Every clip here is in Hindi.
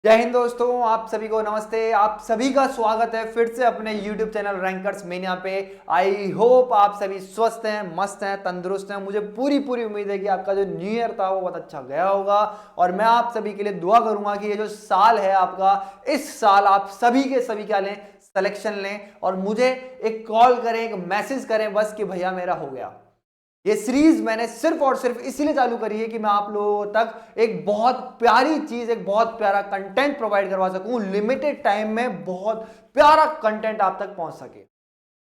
जय हिंद दोस्तों, आप सभी को नमस्ते। आप सभी का स्वागत है फिर से अपने YouTube चैनल रैंकर्स मेनिया पे। आई होप आप सभी स्वस्थ हैं, मस्त हैं, तंदुरुस्त हैं। मुझे पूरी उम्मीद है कि आपका जो न्यू ईयर था वो बहुत अच्छा गया होगा और मैं आप सभी के लिए दुआ करूंगा कि ये जो साल है आपका, इस साल आप सभी के सभी क्या लें, सिलेक्शन लें और मुझे एक कॉल करें, एक मैसेज करें बस कि भैया मेरा हो गया। ये सीरीज मैंने सिर्फ और सिर्फ इसीलिए चालू करी है कि मैं आप लोगों तक एक बहुत प्यारी चीज, एक बहुत प्यारा कंटेंट प्रोवाइड करवा सकूं, लिमिटेड टाइम में बहुत प्यारा कंटेंट आप तक पहुंच सके।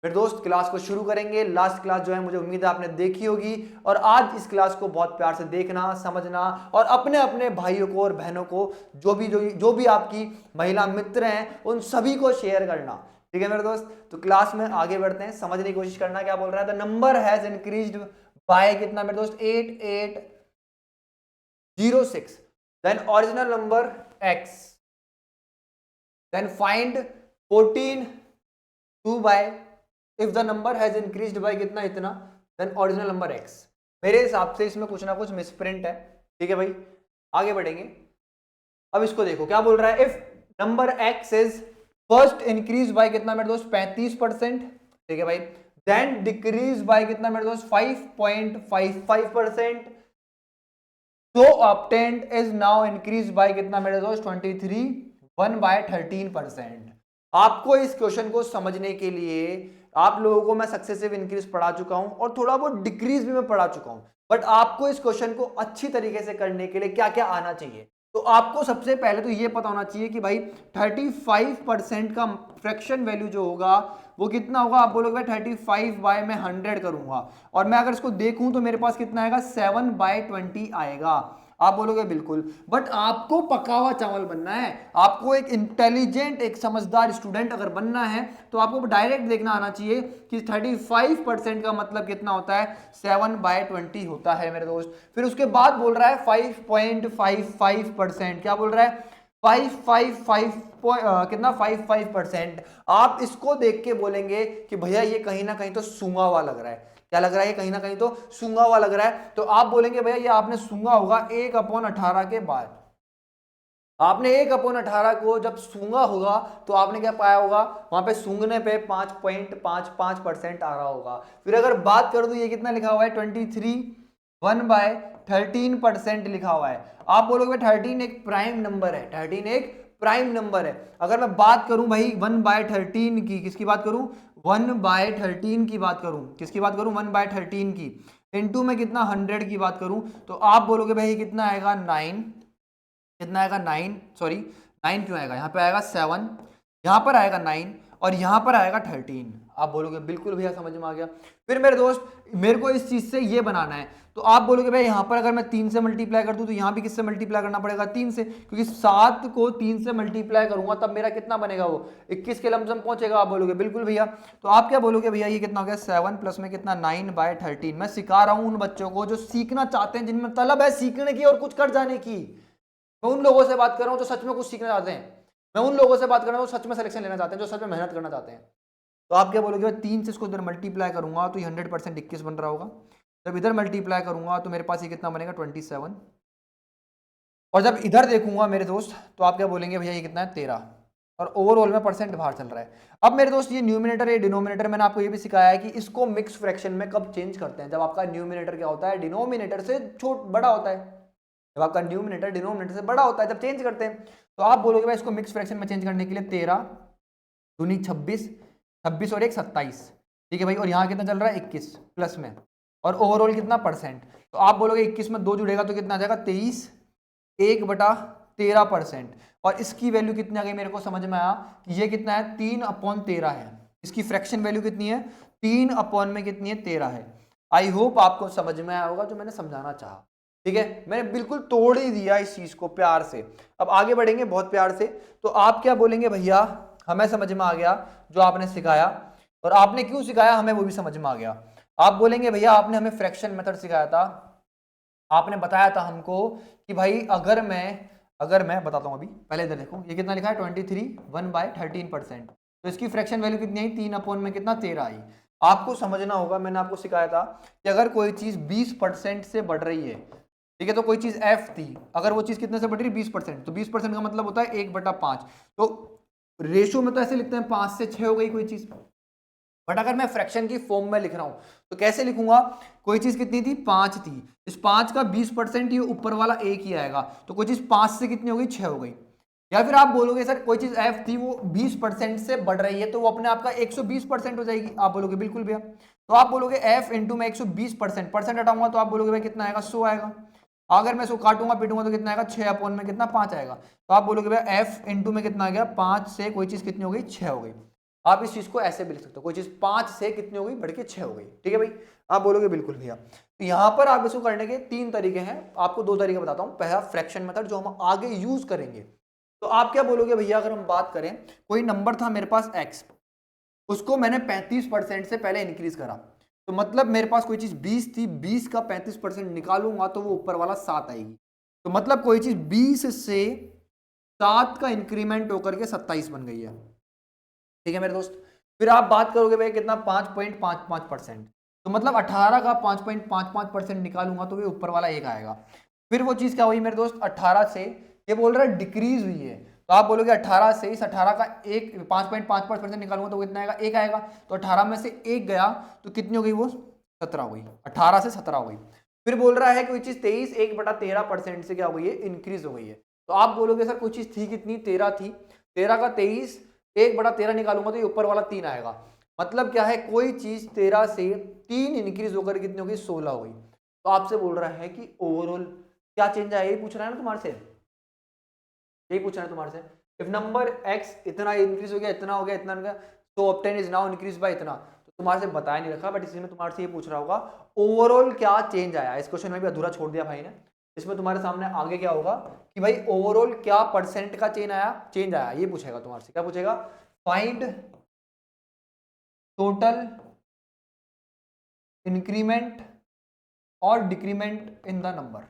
फिर दोस्त क्लास को शुरू करेंगे। लास्ट क्लास जो है मुझे उम्मीद है आपने देखी होगी और आज इस क्लास को बहुत प्यार से देखना, समझना और अपने अपने भाइयों को और बहनों को, जो भी आपकी महिला मित्र हैं, उन सभी को शेयर करना। ठीक है मेरे दोस्त, तो क्लास में आगे बढ़ते हैं, समझने की कोशिश करना क्या बोल रहा है। The number has increased by कितना मेरे दोस्त, 8806। Then original number x, then find 14 2 by, if the number has increased by कितना, इतना, देन ओरिजिनल नंबर x। मेरे हिसाब से इसमें कुछ ना कुछ मिसप्रिंट है। ठीक है भाई, आगे बढ़ेंगे। अब इसको देखो क्या बोल रहा है। If number x is first increase by कितना मेरे दोस्त, 35%। ठीक है भाई, देन डिक्रीज बाय कितना मेरे दोस्त, 5.55%। so obtained is now increased by कितना मेरे दोस्त, 23, 1/13%। आपको इस क्वेश्चन को समझने के लिए आप लोगों को मैं सक्सेसिव इंक्रीज पढ़ा चुका हूं और थोड़ा बहुत डिक्रीज भी मैं पढ़ा चुका हूं, बट आपको इस क्वेश्चन को अच्छी तरीके से करने के लिए क्या क्या आना चाहिए। तो आपको सबसे पहले तो ये पता होना चाहिए कि भाई 35% का फ्रैक्शन वैल्यू जो होगा वो कितना होगा। आप बोलोगे 35 बाय मैं 100 करूंगा और मैं अगर इसको देखूं तो मेरे पास कितना आएगा, 7/20 आएगा। आप बोलोगे बिल्कुल, बट आपको पका हुआ चावल बनना है, आपको एक इंटेलिजेंट, एक समझदार स्टूडेंट अगर बनना है तो आपको डायरेक्ट देखना आना चाहिए कि 35% का मतलब कितना होता है, 7/20 होता है मेरे दोस्त। फिर उसके बाद बोल रहा है 5.55%, क्या बोल रहा है, 555 कितना, 55%। आप इसको देख के बोलेंगे कि भैया ये कहीं ना कहीं तो सूंगा हुआ लग रहा है। क्या लग रहा है, कहीं ना कहीं तो सूंगा हुआ लग रहा है। तो आप बोलेंगे भैया ये आपने सूंगा होगा 1/18 के बाद। आपने 1/18 को जब सूंगा होगा तो आपने क्या पाया होगा, वहां पे सूंघने पे 5.55% आ रहा होगा। फिर अगर बात कर दूं, ये कितना लिखा हुआ है, 23, 1/13% लिखा हुआ है। आप बोलोगे 13 एक प्राइम नंबर है, 13 एक प्राइम नंबर है। अगर मैं बात करूं भाई 1/13 की, किसकी बात करूं, 1/13 की बात करूं, किसकी बात करूं, 1/13 की, इनटू में कितना, 100 की बात करूं, तो आप बोलोगे भाई कितना आएगा, 9। कितना आएगा, 9, सॉरी 9 क्यों आएगा, यहाँ पे आएगा 7, यहाँ पर आएगा 9 और यहाँ पर आएगा 13। आप बोलोगे बिल्कुल भैया समझ में आ गया। फिर मेरे दोस्त मेरे को इस चीज से ये बनाना है, तो आप बोलोगे भाई यहाँ पर अगर मैं 3 से मल्टीप्लाई कर दूं तो यहाँ भी किससे मल्टीप्लाई करना पड़ेगा, 3 से, क्योंकि 7 को 3 से मल्टीप्लाई करूंगा तब मेरा कितना बनेगा, वो 21 के लमसम पहुंचेगा। आप बोलोगे बिल्कुल भैया। तो आप क्या बोलोगे भैया, ये कितना हो गया, 7 प्लस में कितना, 9/13। मैं सिखा रहा हूं उन बच्चों को जो सीखना चाहते हैं, जिनमें तलब है सीखने की और कुछ कर जाने की। मैं उन लोगों से बात कर रहा हूं जो सच में कुछ सीखना चाहते हैं। मैं उन लोगों से बात कर रहा हूं जो सच में सिलेक्शन लेना चाहते हैं, जो सच में मेहनत करना चाहते हैं। तो आप क्या बोलोगे, 3 से इसको इधर मल्टीप्लाई करूंगा तो ये 100% 21 बन रहा होगा। जब इधर मल्टीप्लाई करूंगा तो मेरे पास ये कितना बनेगा, 27। और जब इधर देखूंगा मेरे दोस्त तो आप क्या बोलेंगे, भैया ये कितना है, 13। और ओवरऑल में परसेंट बाहर चल रहा है। अब मेरे दोस्त ये न्यूमिनेटर या डिनोमिनेटर, मैंने आपको ये भी सिखाया है कि इसको मिक्स फ्रैक्शन में कब चेंज करते हैं, जब आपका न्यूमिनेटर क्या होता है, डिनोमिनेटर से बड़ा होता है। जब आपका न्यूमिनेटर डिनोमिनेटर से बड़ा होता है, जब चेंज करते हैं, तो आप बोलोगे भाई इसको मिक्स फ्रैक्शन में चेंज करने के लिए 13 दूनी 26, 26 और 1 27। ठीक है भाई, और यहाँ कितना चल रहा है, 21 प्लस में, और ओवरऑल कितना परसेंट। तो आप बोलोगे 21 में 2 जुड़ेगा तो कितना आ जाएगा, 23, 1/13%। और इसकी वैल्यू कितनी आ गई, मेरे को समझ में आया कि ये कितना है, 3/13 है। इसकी फ्रैक्शन वैल्यू कितनी है, 3 में कितनी है, 13 है। आई होप आपको समझ में आया होगा जो मैंने समझाना चाहा। ठीक है, मैंने बिल्कुल तोड़ ही दिया इस चीज को प्यार से। अब आगे बढ़ेंगे बहुत प्यार से। तो आप क्या बोलेंगे, भैया हमें समझ में आ गया जो आपने सिखाया, और आपने क्यों सिखाया हमें वो भी समझ में आ गया। आप बोलेंगे भैया आपने हमें फ्रैक्शन मेथड सिखाया था, आपने बताया था हमको कि भाई अगर मैं बताता हूं, अभी पहले इधर देखो, ये कितना लिखा है, 23, 1/13%। तो इसकी फ्रैक्शन वैल्यू कितनी आई, 3 में कितना, 13 आई। आपको समझना होगा, मैंने आपको सिखाया था कि अगर कोई चीज 20% से बढ़ रही है, ठीक है, तो कोई चीज f थी, अगर वो चीज कितने से बढ़ रही 20%, तो 20% का मतलब होता है 1/5। तो रेशो में तो ऐसे लिखते हैं 5 से 6 हो गई कोई चीज। बट अगर मैं फ्रैक्शन की फॉर्म में लिख रहा हूं तो कैसे लिखूंगा, कोई चीज कितनी थी 5 थी, इस 5 का 20% ये ऊपर वाला 1 ही आएगा, तो कोई चीज 5 से कितनी हो गई 6 हो गई। या फिर आप बोलोगे सर कोई चीज f थी वो 20% से बढ़ रही है तो वो अपने आप का 120% हो जाएगी, आप बोलोगे बिल्कुल भैया। तो आप बोलोगे f इंटू में 120%, परसेंट हटाऊंगा तो आप बोलोगे भाई कितना आएगा 100 आएगा। अगर मैं 100 काटूंगा पीटूंगा तो कितना आएगा 6 अपॉन में कितना 5 आएगा। तो आप बोलोगे भाई f इंटू में कितना आ गया 5 से कोई चीज कितनी हो गई 6 हो गई। आप इस चीज को ऐसे भी लिख सकते हो, कोई चीज 5 से कितनी हो गई बढ़ के 6 हो गई, ठीक है भाई। आप बोलोगे बिल्कुल भैया। तो यहां पर आप इसको करने के 3 तरीके हैं, आपको 2 तरीके बताता हूं। पहला फ्रैक्शन मेथड जो हम आगे यूज करेंगे, तो आप क्या बोलोगे भैया, अगर हम बात करें कोई नंबर था मेरे पास x, उसको मैंने 35% से पहले इंक्रीज करा, तो मतलब मेरे पास कोई चीज 20 थी, 20 का 35% निकालूंगा तो वो ऊपर वाला 7 आएगी। तो मतलब कोई चीज 20 से 7 का इंक्रीमेंट होकर के 27 बन गई है, ठीक है मेरे दोस्त। फिर आप बात करोगे भाई कितना 5.55%, तो मतलब 18 का 5.55% निकालूंगा तो ये ऊपर वाला 1 आएगा। फिर वो चीज क्या हुई मेरे दोस्त, 18 से ये बोल रहा है डिक्रीज हुई है, तो आप बोलोगे 18 से इस 18 का 5.55% निकालूंगा तो कितना आएगा 1 आएगा। तो 18 में से 1 गया तो कितनी हो गई वो 17 हो गई, 18 से 17 हो गई। फिर बोल रहा है कोई चीज 23 1/13% से क्या हो गई है इंक्रीज हो गई है। तो आप बोलोगे सर कोई चीज थी कितनी 13 थी, 13 का 23 1/13 निकालूंगा तो ये ऊपर वाला 3 आएगा। मतलब क्या है, कोई चीज 13 से 3 इंक्रीज होकर कितनी हो गई 16 हो गई। तो आपसे बोल रहा है कि ओवरऑल क्या चेंज आया, यही पूछ रहा है ना तुम्हारे से, यही पूछ रहा है तुम्हारे से। इफ नंबर x इतना इंक्रीज हो गया, इतना हो गया, इतना हो गया, तो obtain is now increase by इतना। तो तुम्हारे से बताया नहीं रखा, बट इसमें तुम्हारे से ये पूछ रहा होगा ओवरऑल क्या चेंज आया। इस क्वेश्चन में भी अधूरा छोड़ दिया भाई ने। इसमें तुम्हारे सामने आगे क्या होगा कि भाई ओवरऑल क्या परसेंट का चेंज आया ये पूछेगा तुम्हारे से। क्या पूछेगा, फाइंड टोटल इंक्रीमेंट और decrement in the number.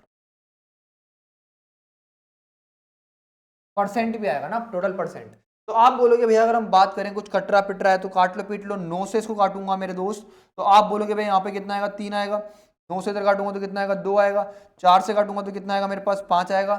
Percent भी आएगा ना, टोटल परसेंट। तो आप बोलोगे भैया अगर हम बात करें कुछ कटरा पिटरा है तो काट लो पीट लो, 9 से इसको काटूंगा मेरे दोस्त, तो आप बोलोगे भाई यहाँ पे कितना आएगा 3 आएगा, 9 से इधर काटूंगा तो कितना आएगा 2 आएगा, 4 से काटूंगा तो कितना आएगा मेरे पास 5 आएगा,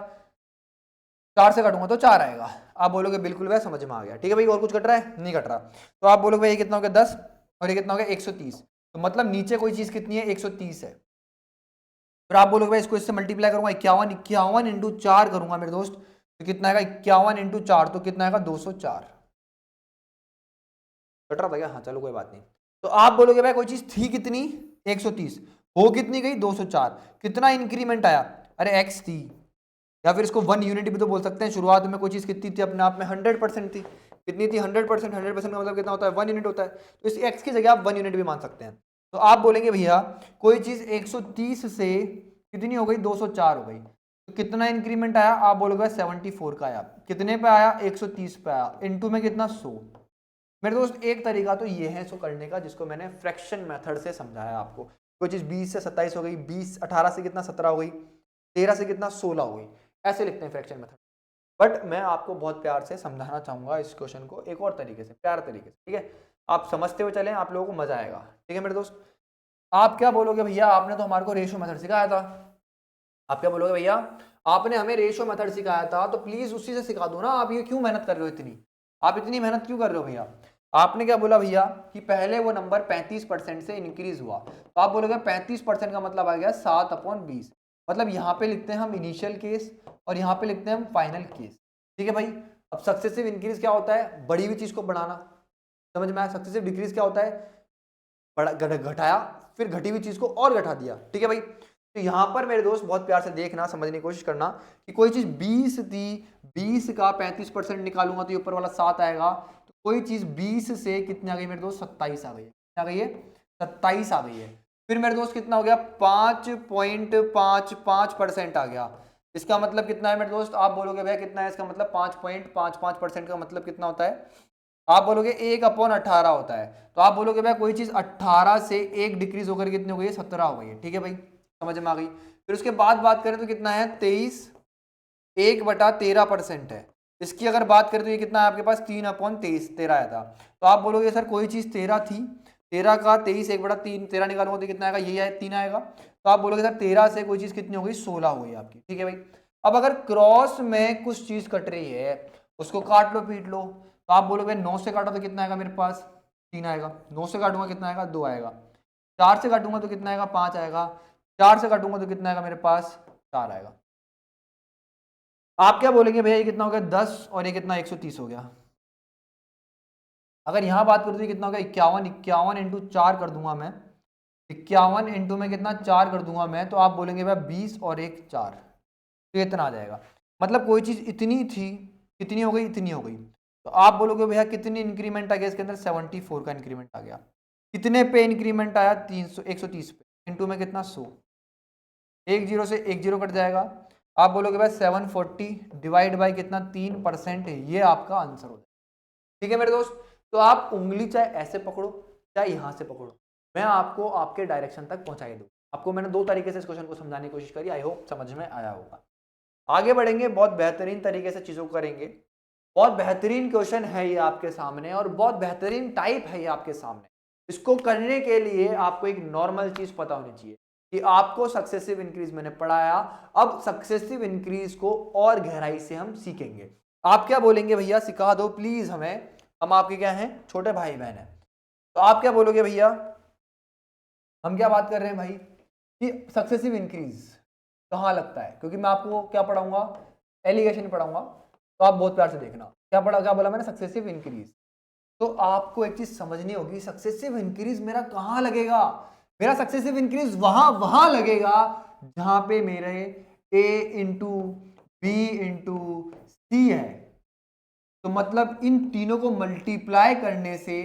4 से काटूंगा तो 4 आएगा। आप बोलोगे बिल्कुल भैया समझ में आ गया, ठीक है भाई। और कुछ कट रहा है, नहीं कट रहा। तो आप बोलोगे भाई ये कितना हो गया 10 और ये कितना हो गया 130, तो मतलब नीचे कोई चीज कितनी है 130 है। फिर आप बोलोगे भाई इसको इससे मल्टीप्लाई करूंगा 51, 51 इंटू 4 करूंगा मेरे दोस्त तो कितना आएगा 51 इंटू 4 तो कितना आएगा 204। कट रहा था क्या, हाँ चलो कोई बात नहीं। तो आप बोलोगे भाई कोई चीज थी कितनी 130, हो कितनी गई 204, कितना इंक्रीमेंट आया, अरे x थी, या फिर इसको 1 यूनिट भी तो बोल सकते हैं। शुरुआत में कोई चीज कितनी थी अपने आप में 100% थी, कितनी थी 100%, 100% का मतलब कितना होता है 1 यूनिट होता है, तो इस x की जगह आप 1 यूनिट भी मान सकते हैं। तो आप बोलेंगे भैया कोई चीज 130 से कितनी हो गई 204 हो गई, तो कितना इंक्रीमेंट आया, आप बोलोगे 74 का आया, कितने पे आया 130 पे आया, इनटू में कितना 100। मेरे दोस्त एक तरीका तो ये है इसको करने का जिसको मैंने फ्रैक्शन मेथड से समझाया आपको। कोई चीज 20 से 27 हो गई, 20 18 से कितना 17 हो गई, 13 से कितना 16 हो गई, ऐसे लिखते हैं फ्रैक्शन मेथड। बट मैं आपको बहुत प्यार से समझाना चाहूंगा इस क्वेश्चन को एक और तरीके से, प्यार तरीके से, ठीक है। आप समझते हुए चलें, आप लोगों को मजा आएगा, ठीक है मेरे दोस्त। आप क्या बोलोगे भैया, आपने तो हमारे को रेशियो मेथड सिखाया था, आप क्या बोलोगे भैया आपने हमें रेशियो मेथड सिखाया था तो प्लीज उसी से सिखा दो ना, आप ये क्यों मेहनत कर रहे हो इतनी, आप इतनी मेहनत क्यों कर रहे हो भैया। आपने क्या बोला भैया कि पहले वो नंबर 35% से इंक्रीज हुआ, तो आप बोलोगे 35% का मतलब आ गया 7/20, मतलब यहाँ पे लिखते हैं हम इनिशियल केस और यहाँ पे लिखते हैं हम फाइनल केस, ठीक है भाई। अब सक्सेसिव इंक्रीज क्या होता है, बड़ी हुई चीज को बढ़ाना, समझ में आया। सक्सेसिव डिक्रीज क्या होता है, घटाया फिर घटी हुई चीज को और घटा दिया, ठीक है भाई। तो यहां पर मेरे दोस्त बहुत प्यार से देखना, समझने की कोशिश करना कि कोई चीज 20 थी, 20 का 35% निकालूंगा तो ये ऊपर वाला 7 आएगा। तो कोई चीज 20 से कितनी आ गई मेरे दोस्त 27 आ गई है, आ गई है 27 आ गई है। फिर मेरे दोस्त कितना हो गया 5.55% आ गया। इसका मतलब कितना है मेरे दोस्त, आप बोलोगे भैया कितना है इसका मतलब 5.55% का मतलब कितना होता है, आप बोलोगे 1/18 होता है। तो आप बोलोगे भाई कोई चीज 18 से 1 डिक्रीज होकर कितनी हो गई है 17 हो गई है, ठीक है भाई समझ में आ गई। फिर उसके बाद बात करें तो कितना है 23 1/13% है। इसकी अगर बात करें तो ये कितना है आपके पास 3/13 आया था। तो आप बोलोगे सर कोई चीज 13 थी, 13 का 23 1/3, 13 निकालूंगा तो कितना आएगा, यही है 3 आएगा। तो आप बोलोगे सर 13 से कोई चीज कितनी हो गई, 16 हो गई आपकी, ठीक है भाई। अब अगर क्रॉस में कुछ चीज कट रही है, उसको काट लो पीट लो, तो आप बोलोगे 9 से काटा तो कितना आएगा मेरे पास, 3 आएगा। 9 से काटूंगा कितना आएगा, 2 आएगा। 4 से काटूंगा तो कितना आएगा, 5 आएगा। 4 से काटूंगा तो कितना आएगा मेरे पास, 4 आएगा। आप क्या बोलेंगे भैया ये कितना हो गया, 10 और ये कितना 130 हो गया। अगर यहां बात करूं तो कितना हो गया, 51, 51 इंटू 4 कर दूंगा मैं, 51 इंटू में कितना 4 कर दूंगा मैं, तो आप बोलेंगे भैया 20 और 1 4, तो इतना आ जाएगा। मतलब कोई चीज इतनी थी, कितनी हो गई, इतनी हो गई। तो आप बोलोगे भैया कितनी इंक्रीमेंट आ गया इसके अंदर, 74 का इंक्रीमेंट आ गया। कितने पे इंक्रीमेंट आया, 300 130 पे, इंटू में कितना 100, एक जीरो से एक जीरो कट जाएगा। आप बोलोगे भाई 740 डिवाइड बाई कितना, 3%, ये आपका आंसर हो जाएगा। ठीक है मेरे दोस्त, तो आप उंगली चाहे ऐसे पकड़ो चाहे यहां से पकड़ो, मैं आपको आपके डायरेक्शन तक पहुंचाई दूं। आपको मैंने 2 तरीके से इस क्वेश्चन को समझाने की कोशिश करी, आई होप समझ में आया होगा। आगे बढ़ेंगे, बहुत बेहतरीन तरीके से चीजों को करेंगे। बहुत बेहतरीन क्वेश्चन है ये आपके सामने और बहुत बेहतरीन टाइप है ये आपके सामने। इसको करने के लिए आपको एक नॉर्मल चीज पता होनी चाहिए कि आपको सक्सेसिव इंक्रीज मैंने पढ़ाया, अब सक्सेसिव इंक्रीज को और गहराई से हम सीखेंगे। आप क्या बोलेंगे भैया, सिखा दो प्लीज हमें, हम आपके क्या हैं, छोटे भाई बहन हैं। तो आप क्या बोलोगे भैया, हम क्या बात कर रहे हैं भाई कि सक्सेसिव इंक्रीज कहां लगता है, क्योंकि मैं आपको क्या पढ़ाऊंगा, एलिगेशन पढ़ाऊंगा। तो आप बहुत प्यार से देखना, क्या बोला मैंने, सक्सेसिव इंक्रीज। तो आपको एक चीज समझनी होगी, सक्सेसिव इंक्रीज मेरा कहां लगेगा, मेरा सक्सेसिव इंक्रीज वहां लगेगा जहां पे मेरे a इंटू बी इंटू सी है। तो मतलब इन तीनों को मल्टीप्लाई करने से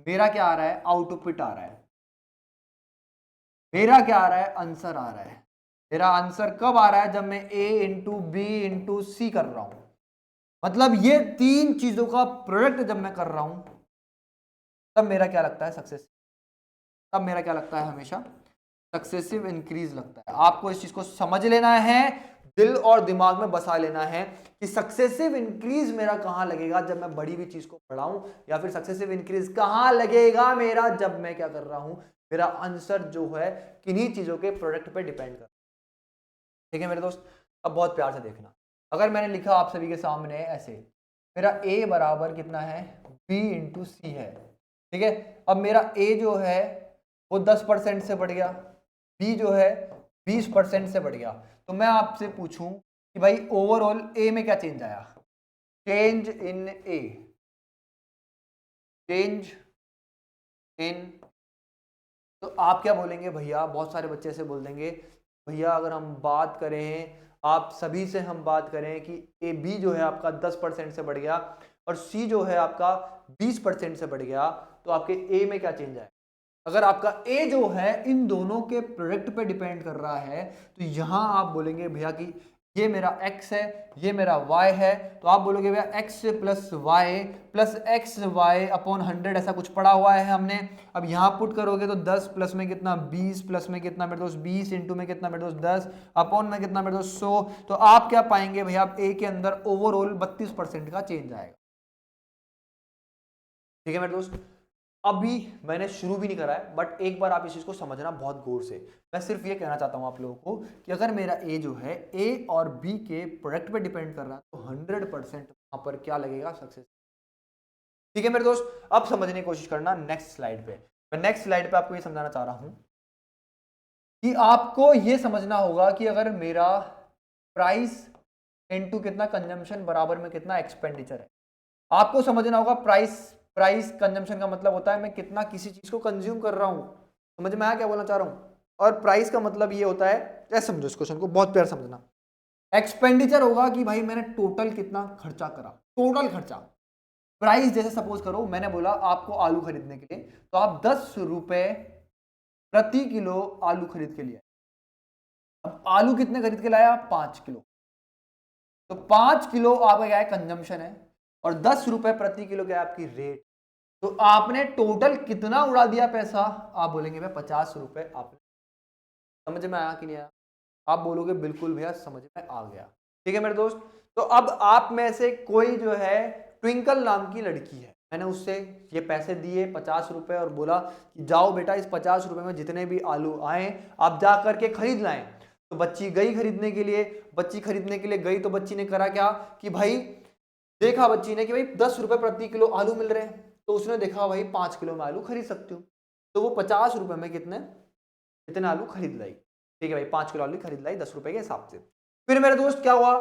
मेरा क्या आ रहा है, आउटपुट आ रहा है, मेरा क्या आ रहा है, आंसर आ रहा है। मेरा आंसर कब आ रहा है, जब मैं a इंटू बी इंटू सी कर रहा हूं। मतलब ये 3 चीजों का प्रोडक्ट जब मैं कर रहा हूं, तब मेरा क्या लगता है, सक्सेस। तब मेरा क्या लगता है, हमेशा सक्सेसिव इंक्रीज लगता है। आपको इस चीज को समझ लेना है, दिल और दिमाग में बसा लेना है कि सक्सेसिव इंक्रीज मेरा कहां लगेगा जब मैं बड़ी हुई चीज को पढ़ाऊं, या फिर सक्सेसिव इंक्रीज कहां लगेगा मेरा जब मैं क्या कर रहा हूं, मेरा आंसर जो है किन्हीं चीजों के प्रोडक्ट पे डिपेंड कर। ठीक है मेरे दोस्त, अब बहुत प्यार से देखना। अगर मैंने लिखा आप सभी के सामने ऐसे, मेरा a बराबर कितना है, b इंटू सी है, ठीक है। अब मेरा a जो है वो 10% से बढ़ गया, b जो है 20% से बढ़ गया। तो मैं आपसे पूछूं कि भाई ओवरऑल a में क्या चेंज आया, change in a, change in. तो आप क्या बोलेंगे भैया, बहुत सारे बच्चे से बोल देंगे भैया अगर हम बात करें, आप सभी से हम बात करें कि ए बी जो है आपका 10% से बढ़ गया और सी जो है आपका 20% से बढ़ गया, तो आपके ए में क्या चेंज आए। अगर आपका ए जो है इन दोनों के प्रोडक्ट पे डिपेंड कर रहा है, तो यहां आप बोलेंगे भैया कि ये मेरा x है, ये मेरा y है। तो आप बोलोगे भैया x plus x y upon 100, ऐसा कुछ पढ़ा हुआ है हमने। अब यहाँ पुट करोगे तो 10 प्लस में कितना 20, प्लस में कितना मेरे दोस्त 20, इंटू में कितना मेरे दोस्त 10, अपॉन में कितना मेरे दोस्त 100। तो आप क्या पाएंगे भैया, आप a के अंदर ओवरऑल 32% का चेंज आएगा। ठीक है मेरे दोस्त, अभी मैंने शुरू भी नहीं करा है, बट एक बार आप इस चीज को समझना बहुत गौर से। मैं सिर्फ ये कहना चाहता हूं आप लोगों को कि अगर मेरा ए जो है ए और बी के प्रोडक्ट पे डिपेंड कर रहा है, तो 100% वहां पर क्या लगेगा, सक्सेस। ठीक है मेरे दोस्त, अब समझने की कोशिश करना नेक्स्ट स्लाइड पे। मैं नेक्स्ट स्लाइड पे आपको ये समझाना चाह रहा हूं कि आपको ये समझना होगा कि अगर मेरा प्राइस इनटू कितना कंजम्पशन बराबर में कितना एक्सपेंडिचर है। आपको समझना होगा प्राइस कंजम्पशन का मतलब होता है मैं कितना किसी चीज को कंज्यूम कर रहा हूं। समझ में आया क्या बोलना चाह रहा हूं। और प्राइस का मतलब ये होता है, ऐसे समझो इस क्वेश्चन को, बहुत प्यार समझना। एक्सपेंडिचर होगा कि भाई मैंने टोटल कितना खर्चा करा, टोटल खर्चा। प्राइस जैसे सपोज करो मैंने बोला आपको आलू खरीदने के लिए, तो आप 10 रुपए प्रति किलो आलू खरीद के लिए। अब आलू कितने खरीद के लाया, 5 किलो। तो 5 किलो आपका क्या है, कंजम्पशन है, और 10 रुपए प्रति किलो क्या है आपकी रेट। तो आपने टोटल कितना उड़ा दिया पैसा, आप बोलेंगे भैया 50 रुपए। आपने समझ में आया कि नहीं आया, आप बोलोगे बिल्कुल भैया समझ में आ गया। ठीक है मेरे दोस्त, तो अब आप में से कोई जो है ट्विंकल नाम की लड़की है, मैंने उससे ये पैसे दिए 50 रुपए और बोला कि जाओ बेटा इस 50 रुपए में जितने भी आलू आए आप जा करके खरीद लाएं। तो बच्ची गई खरीदने के लिए, बच्ची खरीदने के लिए गई तो बच्ची ने करा क्या कि भाई देखा बच्ची ने कि भाई 10 रुपए प्रति किलो आलू मिल रहे हैं, तो उसने देखा भाई 5 किलो में आलू खरीद सकती हूँ, तो वो 50 रुपए में कितने आलू खरीद लाई। ठीक है भाई 5 किलो आलू खरीद लाई 10 रुपए के हिसाब से। फिर मेरे दोस्त क्या हुआ,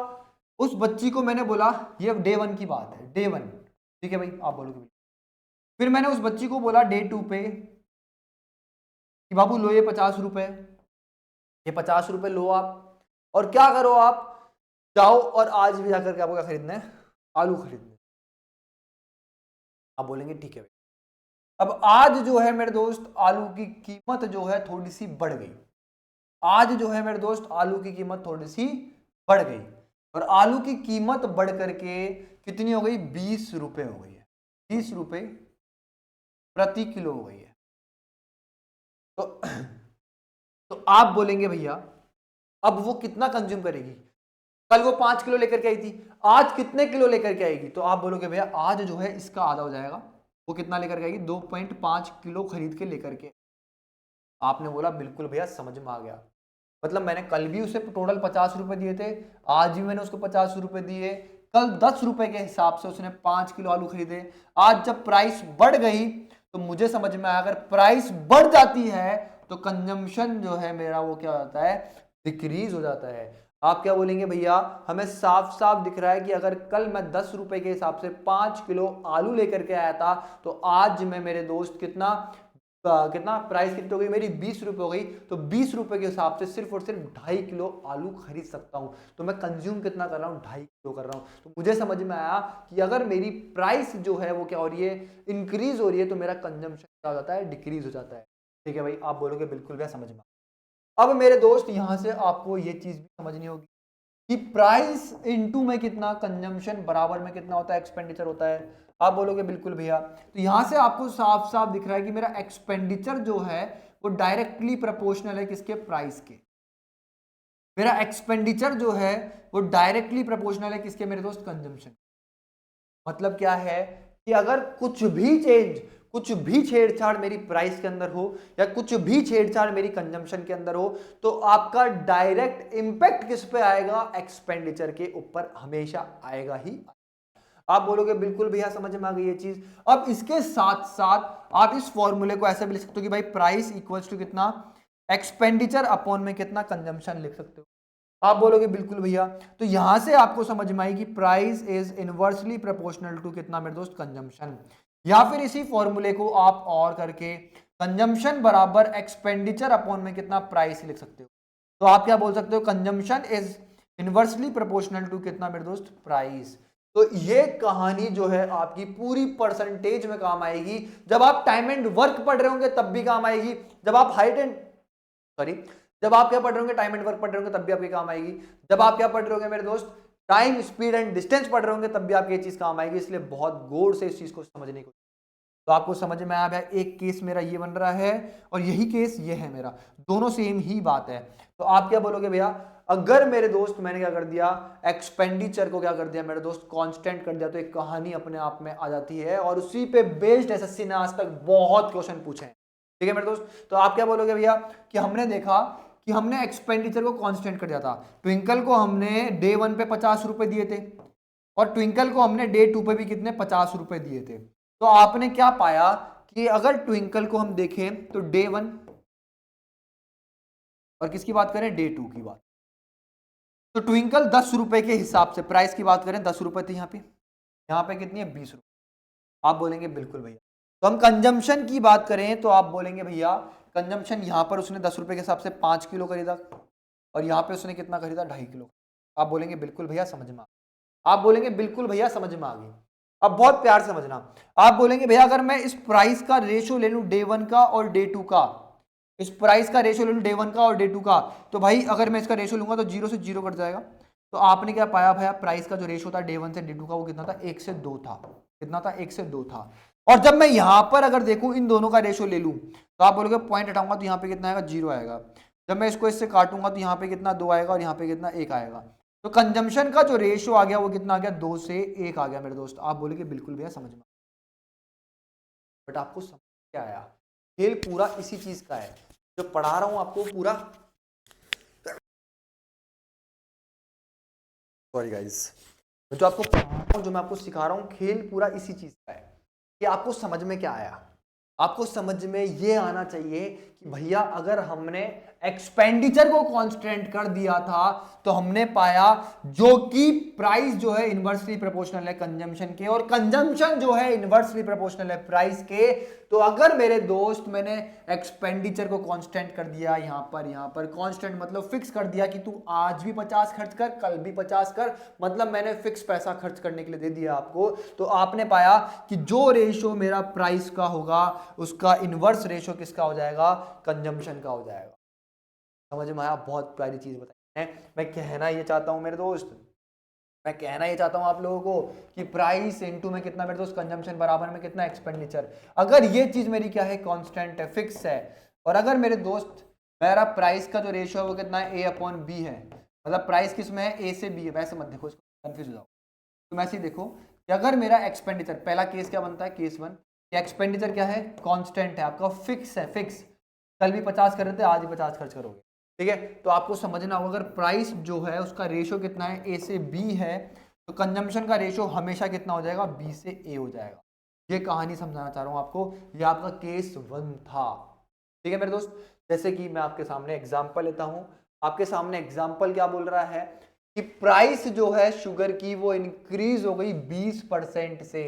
उस बच्ची को मैंने बोला, ये डे 1 की बात है, डे 1, ठीक है भाई आप बोलोगे। फिर मैंने उस बच्ची को बोला डे 2 पे कि बाबू लो ये 50 रुपए, ये 50 रुपए लो आप, और क्या करो आप जाओ और आज भी जाकर के आपको क्या खरीदना है, आलू खरीदने। आप बोलेंगे ठीक है भाई। अब आज जो है मेरे दोस्त आलू की कीमत जो है थोड़ी सी बढ़ गई, आज जो है मेरे दोस्त आलू की कीमत थोड़ी सी बढ़ गई, और आलू की कीमत बढ़ करके कितनी हो गई, 20 रुपए हो गई है, 20 रुपए प्रति किलो हो गई है। तो आप बोलेंगे भैया अब वो कितना कंज्यूम करेगी, कल वो 5 किलो लेकर के आई थी, आज कितने किलो लेकर के आएगी, तो आप बोलोगे भैया आज जो है इसका आधा हो जाएगा, वो कितना लेकर के आएगी, 2.5 किलो खरीद के लेकर के। आपने बोला बिल्कुल भैया समझ में आ गया, मतलब मैंने कल भी उसे टोटल 50 रुपए दिए थे, आज भी मैंने उसको 50 रुपए दिए, कल 10 रुपए के हिसाब से उसने 5 किलो आलू खरीदे, आज जब प्राइस बढ़ गई तो मुझे समझ में आया अगर प्राइस बढ़ जाती है तो कंजम्पशन जो है मेरा वो क्या होता है, डिक्रीज हो जाता है। आप क्या बोलेंगे भैया, हमें साफ साफ दिख रहा है कि अगर कल मैं 10 रुपए के हिसाब से 5 किलो आलू लेकर के आया था, तो आज मैं मेरे दोस्त कितना प्राइस कितनी हो गई मेरी, 20 रुपए हो गई, तो 20 रुपए के हिसाब से सिर्फ और सिर्फ 2.5 किलो आलू खरीद सकता हूं। तो मैं कंज्यूम कितना कर रहा हूं, 2.5 किलो कर रहा हूं। तो मुझे समझ में आया कि अगर मेरी प्राइस जो है वो क्या हो रही है, इंक्रीज हो रही है, तो मेरा कंजम्पशन क्या हो जाता है, डिक्रीज हो जाता है। ठीक है भाई आप बोलोगे बिल्कुल भैया समझ में। अब मेरे दोस्त यहां से आपको ये चीज भी समझनी होगी कि प्राइस इनटू में कितना कंजम्पशन बराबर में कितना होता है, एक्सपेंडिचर होता है। आप बोलोगे बिल्कुल भैया, तो यहां से आपको साफ साफ दिख रहा है कि मेरा एक्सपेंडिचर जो है वो डायरेक्टली प्रोपोर्शनल है किसके, प्राइस के। मेरा एक्सपेंडिचर जो है वो डायरेक्टली प्रोपोर्शनल है किसके मेरे दोस्त, कंजम्पशन। मतलब क्या है कि अगर कुछ भी छेड़छाड़ मेरी प्राइस के अंदर हो या कुछ भी छेड़छाड़ मेरी कंजम्पशन के अंदर हो, तो आपका डायरेक्ट इंपैक्ट किस पे आएगा, एक्सपेंडिचर के ऊपर हमेशा आएगा ही। आप बोलोगे बिल्कुल भैया समझ में आ गई ये चीज। अब इसके साथ साथ आप इस फॉर्मूले को ऐसे भी लिख सकते हो कि भाई प्राइस इक्वल्स टू कितना, एक्सपेंडिचर अपॉन में कितना कंजम्पशन लिख सकते हो। आप बोलोगे बिल्कुल भैया, तो यहां से आपको समझ में आई कि price is inversely proportional to कितना मेरे दोस्त, कंजम्पशन। या फिर इसी फॉर्मूले को आप और करके कंजम्पशन बराबर एक्सपेंडिचर अपॉन में कितना, प्राइस लिख सकते हो। तो आप क्या बोल सकते हो, consumption is inversely proportional to कितना मेरे दोस्त, प्राइस। तो ये कहानी जो है आपकी पूरी परसेंटेज में काम आएगी, जब आप टाइम एंड वर्क पढ़ रहे होंगे तब भी काम आएगी, जब आप जब आप क्या पढ़ रहे होंगे, टाइम एंड वर्क पढ़ रहे होंगे तब भी आपके काम आएगी, जब आप क्या पढ़ रहे होंगे मेरे दोस्त, टाइम स्पीड एंड डिस्टेंस पढ़ रहे होंगे तब भी आपकी ये चीज काम आएगी। इसलिए बहुत गौर से इस चीज को समझने को। तो आपको समझ में आया भैया, एक केस मेरा ये बन रहा है और यही केस ये है मेरा, दोनों सेम ही बात है। तो आप क्या बोलोगे भैया, अगर मेरे दोस्त मैंने क्या कर दिया, एक्सपेंडिचर को क्या कर दिया मेरे दोस्त, कांस्टेंट कर दिया, तो एक कहानी अपने आप में आ जाती है और उसी पे बेस्ड एसएससी ने आज तक बहुत क्वेश्चन पूछे हैं। ठीक है मेरे दोस्त, तो आप क्या बोलोगे भैया कि हमने देखा कि हमने एक्सपेंडिचर को कांस्टेंट कर दिया था। ट्विंकल को हमने डे 1 पे 50 रुपए दिए थे और ट्विंकल को हमने डे 2 पे भी कितने, 50 रुपए दिए थे। तो आपने क्या पाया कि अगर ट्विंकल को हम देखें तो डे 1 और किसकी बात करें, डे 2 की बात, तो ट्विंकल 10 रुपए के हिसाब से, प्राइस की बात करें 10 रुपए थे, यहाँ पे कितनी है, 20 रुपए। आप बोलेंगे बिल्कुल भैया। तो हम कंजम्पशन की बात करें तो आप बोलेंगे भैया कंजम्पशन यहाँ पर उसने 10 रुपए के हिसाब से 5 किलो खरीदा और यहाँ पे उसने कितना खरीदा, 2.5 किलो। आप बोलेंगे बिल्कुल भैया समझ में, आप बोलेंगे बिल्कुल भैया समझ में आ गई। अब बहुत प्यार से समझना, आप बोलेंगे भैया अगर मैं इस प्राइस का रेशियो ले लूं डे 1 का और डे 2 का, इस प्राइस का रेशियो ले लूं डे 1 का और डे 2 का, तो भाई अगर मैं इसका रेशियो लूंगा तो 0 से 0 कट जाएगा। तो आपने क्या पाया भैया, प्राइस का जो रेशियो था डे 1 से डे 2 का वो कितना था, 1 से 2 था। कितना था, 1 से 2 था। और जब मैं यहां पर अगर देखूं इन दोनों का रेशियो ले लूं तो आप बोलोगे पॉइंट हटाऊंगा तो यहाँ पे कितना आएगा, 0 आएगा। जब मैं इसको इससे काटूंगा तो यहाँ पे कितना, 2 आएगा और यहाँ पे कितना, 1 आएगा। तो कंजम्पशन का जो रेशियो आ गया वो कितना आ गया, 2 से 1 आ गया मेरे दोस्त। आप बोलेंगे बिल्कुल भैया समझ में। बट आपको समझ क्या आया? खेल पूरा इसी चीज का है, जो पढ़ा रहा हूं आपको पूरा, सॉरी गाइस, जो आपको पढ़ा रहा हूं, जो मैं आपको सिखा रहा हूं, खेल पूरा इसी चीज का है कि आपको समझ में क्या आया। आपको समझ में ये आना चाहिए कि भैया अगर हमने एक्सपेंडिचर को कांस्टेंट कर दिया था तो हमने पाया जो कि प्राइस जो है इनवर्सली प्रोपोर्शनल है कंजम्पशन के, और कंजम्पशन जो है इनवर्सली प्रोपोर्शनल है प्राइस के। तो अगर मेरे दोस्त मैंने एक्सपेंडिचर को कांस्टेंट कर दिया, यहां पर कांस्टेंट मतलब फिक्स कर दिया कि तू आज भी 50 खर्च कर, कल भी 50 कर, मतलब मैंने फिक्स पैसा खर्च करने के लिए दे दिया आपको, तो आपने पाया कि जो रेशो मेरा प्राइस का होगा उसका इनवर्स रेशो किसका हो जाएगा? कंजम्पशन का हो जाएगा। समझ में आया? बहुत प्यारी चीज बताई है। मैं कहना ये चाहता हूं मेरे दोस्त, मैं कहना ये चाहता हूं आप लोगों को कि प्राइस इनटू में कितना मेरे दोस्त कंजम्पशन बराबर में कितना एक्सपेंडिचर। अगर ये चीज मेरी क्या है? कांस्टेंट है, फिक्स है। और अगर मेरे दोस्त मेरा प्राइस का जो रेशियो है वो कितना है? A/B है, मतलब प्राइस किस में है? A से B है। वैसे मत देखो इसको, कंफ्यूज हो जाओ। तुम ऐसे ही देखो कि अगर मेरा एक्सपेंडिचर, पहला केस क्या बनता है? केस 1, एक्सपेंडिचर क्या है? कांस्टेंट है, आपका फिक्स है, फिक्स। कल भी 50 कर रहे थे, आज भी 50 खर्च करोगे, ठीक है? तो आपको समझना होगा अगर प्राइस जो है उसका रेशियो कितना है? A से B है, तो कंजम्पशन का रेशियो हमेशा कितना हो जाएगा? B से A हो जाएगा। ये कहानी समझाना चाह रहा हूं आपको, ये आपका केस 1 था, ठीक है मेरे दोस्त? जैसे कि मैं आपके सामने एग्जांपल लेता हूं, आपके सामने एग्जांपल क्या बोल रहा है कि प्राइस जो है शुगर की वो इंक्रीज हो गई 20% से,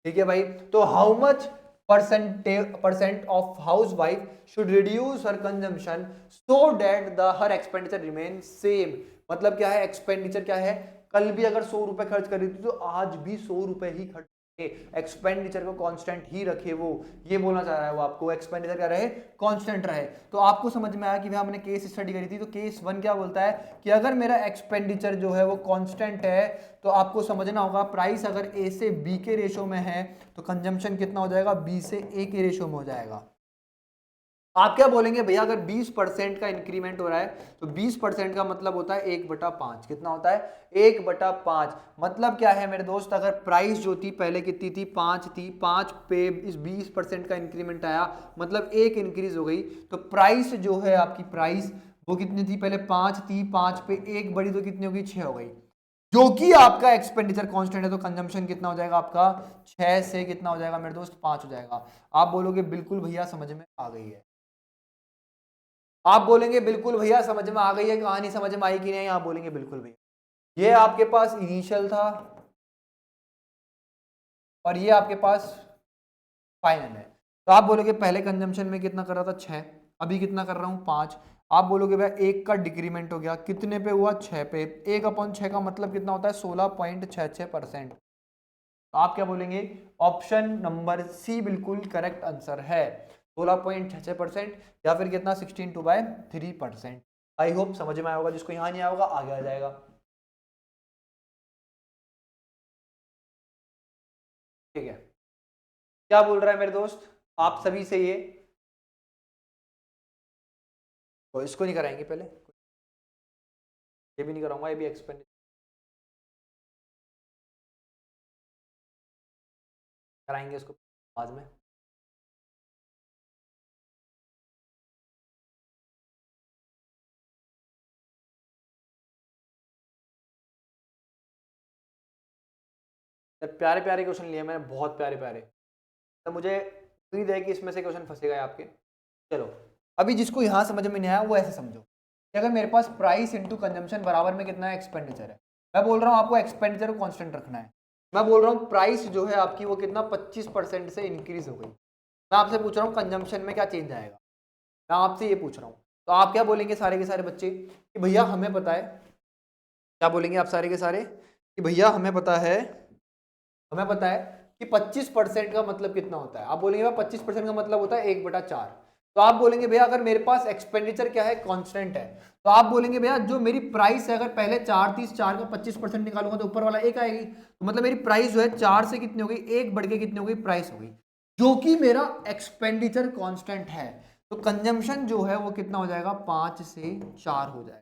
ठीक है भाई? तो how much percent of house wife should reduce her consumption so that the her expenditure remain same. मतलब क्या है? एक्सपेंडिचर क्या है? कल भी अगर 100 रुपए खर्च कर रही थी तो आज भी 100 रुपए ही खर्च, एक्सपेंडिचर को कांस्टेंट ही रखे, वो ये बोलना चाह रहा है वो आपको, एक्सपेंडिचर क्या रहे? कांस्टेंट रहे। तो आपको समझ में आया कि भाई हमने केस स्टडी करी थी, तो केस 1 क्या बोलता है कि अगर मेरा एक्सपेंडिचर जो है वो कांस्टेंट है तो आपको समझना होगा प्राइस अगर A से B के रेशो में है तो कंजम्पशन कितना हो जाएगा? B से A के रेशो में हो जाएगा। आप क्या बोलेंगे भैया अगर 20% का इंक्रीमेंट हो रहा है तो 20% का मतलब होता है 1/5। कितना होता है? 1/5। मतलब क्या है मेरे दोस्त? अगर प्राइस जो थी पहले कितनी थी? 5 थी, 5 पे इस 20% का इंक्रीमेंट आया, मतलब 1 इंक्रीज हो गई। तो प्राइस जो है आपकी, प्राइस वो कितनी थी? पहले 5 थी, 5 पे 1 बढ़ी तो कितनी हो गई? 6 हो गई। जो कि आपका एक्सपेंडिचर कांस्टेंट है तो कंजम्पशन कितना हो जाएगा आपका? 6 से कितना हो जाएगा मेरे दोस्त? 5 हो जाएगा। आप बोलोगे बिल्कुल भैया समझ में आ गई है। आप बोलेंगे बिल्कुल भैया समझ में आ गई है, कहानी समझ में आई कि नहीं? आप बोलेंगे बिल्कुल भैया। ये आपके पास इनिशियल था और ये आपके पास फाइनल है। तो आप बोलोगे पहले कंजम्पशन में कितना कर रहा था? 6, अभी कितना कर रहा हूं? 5। आप बोलोगे भैया 1 का डिक्रीमेंट हो गया, कितने पे हुआ? 6 पे। 1/6 का मतलब कितना होता है? 16.66%। तो आप क्या बोलेंगे? ऑप्शन नंबर सी बिल्कुल करेक्ट आंसर है, 16.66%, या फिर कितना? 16/3%। आई होप समझ में आया होगा, जिसको यहां नहीं आया होगा आगे आ जाएगा। ठीक है, क्या बोल रहा है मेरे दोस्त आप सभी से? ये तो इसको नहीं कराएंगे पहले, ये भी नहीं कराऊंगा, ये भी एक्सपेंड कराएंगे इसको बाद में। प्यारे प्यारे क्वेश्चन लिए मैंने, बहुत प्यारे प्यारे। तो मुझे उम्मीद है कि इसमें से क्वेश्चन फंसेगा आपके। चलो, अभी जिसको यहाँ समझ में नहीं आया वो ऐसे समझो कि अगर मेरे पास प्राइस इंटू कंजम्पशन बराबर में कितना है? एक्सपेंडिचर है। मैं बोल रहा हूँ आपको एक्सपेंडिचर को कांस्टेंट रखना है। मैं बोल रहा हूँ प्राइस जो है आपकी वो कितना? 25% से इंक्रीज हो गई। मैं आपसे पूछ रहा हूँ कंजम्पशन में क्या चेंज आएगा, मैं आपसे ये पूछ रहा हूँ। तो आप क्या बोलेंगे सारे के सारे बच्चे कि भैया हमें पता है, क्या बोलेंगे आप सारे के सारे कि भैया हमें पता है, हमें पता है कि 25% का मतलब कितना होता है? आप बोलेंगे 25% का मतलब होता है 1/4। तो आप बोलेंगे भैया अगर मेरे पास एक्सपेंडिचर क्या है? कांस्टेंट है, तो आप बोलेंगे भैया जो मेरी प्राइस है अगर पहले 4 थी, 4 का 25% निकालूंगा तो ऊपर वाला 1 आएगी, तो मतलब मेरी प्राइस जो है 4 से कितनी हो गई? 1 बढ़ के कितनी हो गई? प्राइस हो गई, जो कि मेरा एक्सपेंडिचर कांस्टेंट है। तो कंजम्पशन जो है वो कितना हो जाएगा? 5 से 4 हो जाएगा।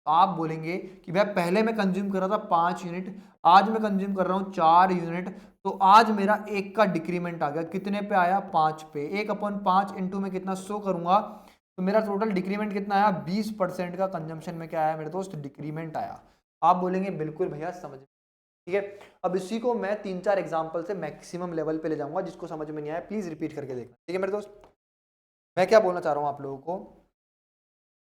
तो आप बोलेंगे कि भाई पहले मैं कंज्यूम कर रहा था 5 यूनिट, आज मैं कंज्यूम कर रहा हूँ 4 यूनिट, तो आज मेरा 1 का डिक्रीमेंट आ गया, कितने पे आया 5 पे, 1/5 इंटू में कितना 100 करूंगा तो मेरा टोटल डिक्रीमेंट कितना आया 20% का कंजम्पशन में क्या आया मेरे दोस्त डिक्रीमेंट आया। आप बोलेंगे बिल्कुल भैया समझ, ठीक है। अब इसी को मैं 3-4 एग्जांपल से मैक्सिमम लेवल पे ले जाऊंगा, जिसको समझ में नहीं आया प्लीज रिपीट करके देखना, ठीक है मेरे दोस्त। मैं क्या बोलना चाह रहा हूँ आप लोगों को,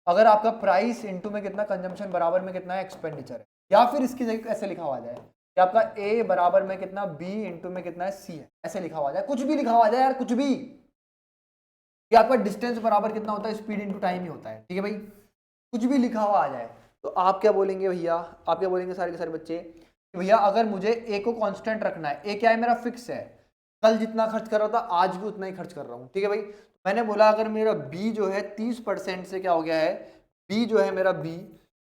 अगर आपका प्राइस इंटू में कितना कंजम्पशन बराबर में कितना है एक्सपेंडिचर है, या फिर इसकी जगह ऐसे लिखा हुआ जाए कि आपका ए बराबर में कितना बी इंटू में कितना है सी है, ऐसे लिखा हुआ जाए, कुछ भी लिखा हुआ जाए यार, कुछ भी, कि आपका डिस्टेंस बराबर कितना होता है स्पीड इंटू टाइम ही होता है, ठीक है भाई, कुछ भी लिखा हुआ आ जाए तो आप क्या बोलेंगे भैया, आप क्या बोलेंगे सारे के सारे बच्चे कि भैया अगर मुझे ए को कांस्टेंट रखना है, ए क्या है मेरा फिक्स है, कल जितना खर्च कर रहा था आज भी उतना ही खर्च कर रहा हूँ, ठीक है भाई। मैंने बोला अगर मेरा बी जो है 30% से क्या हो गया है, बी जो है मेरा बी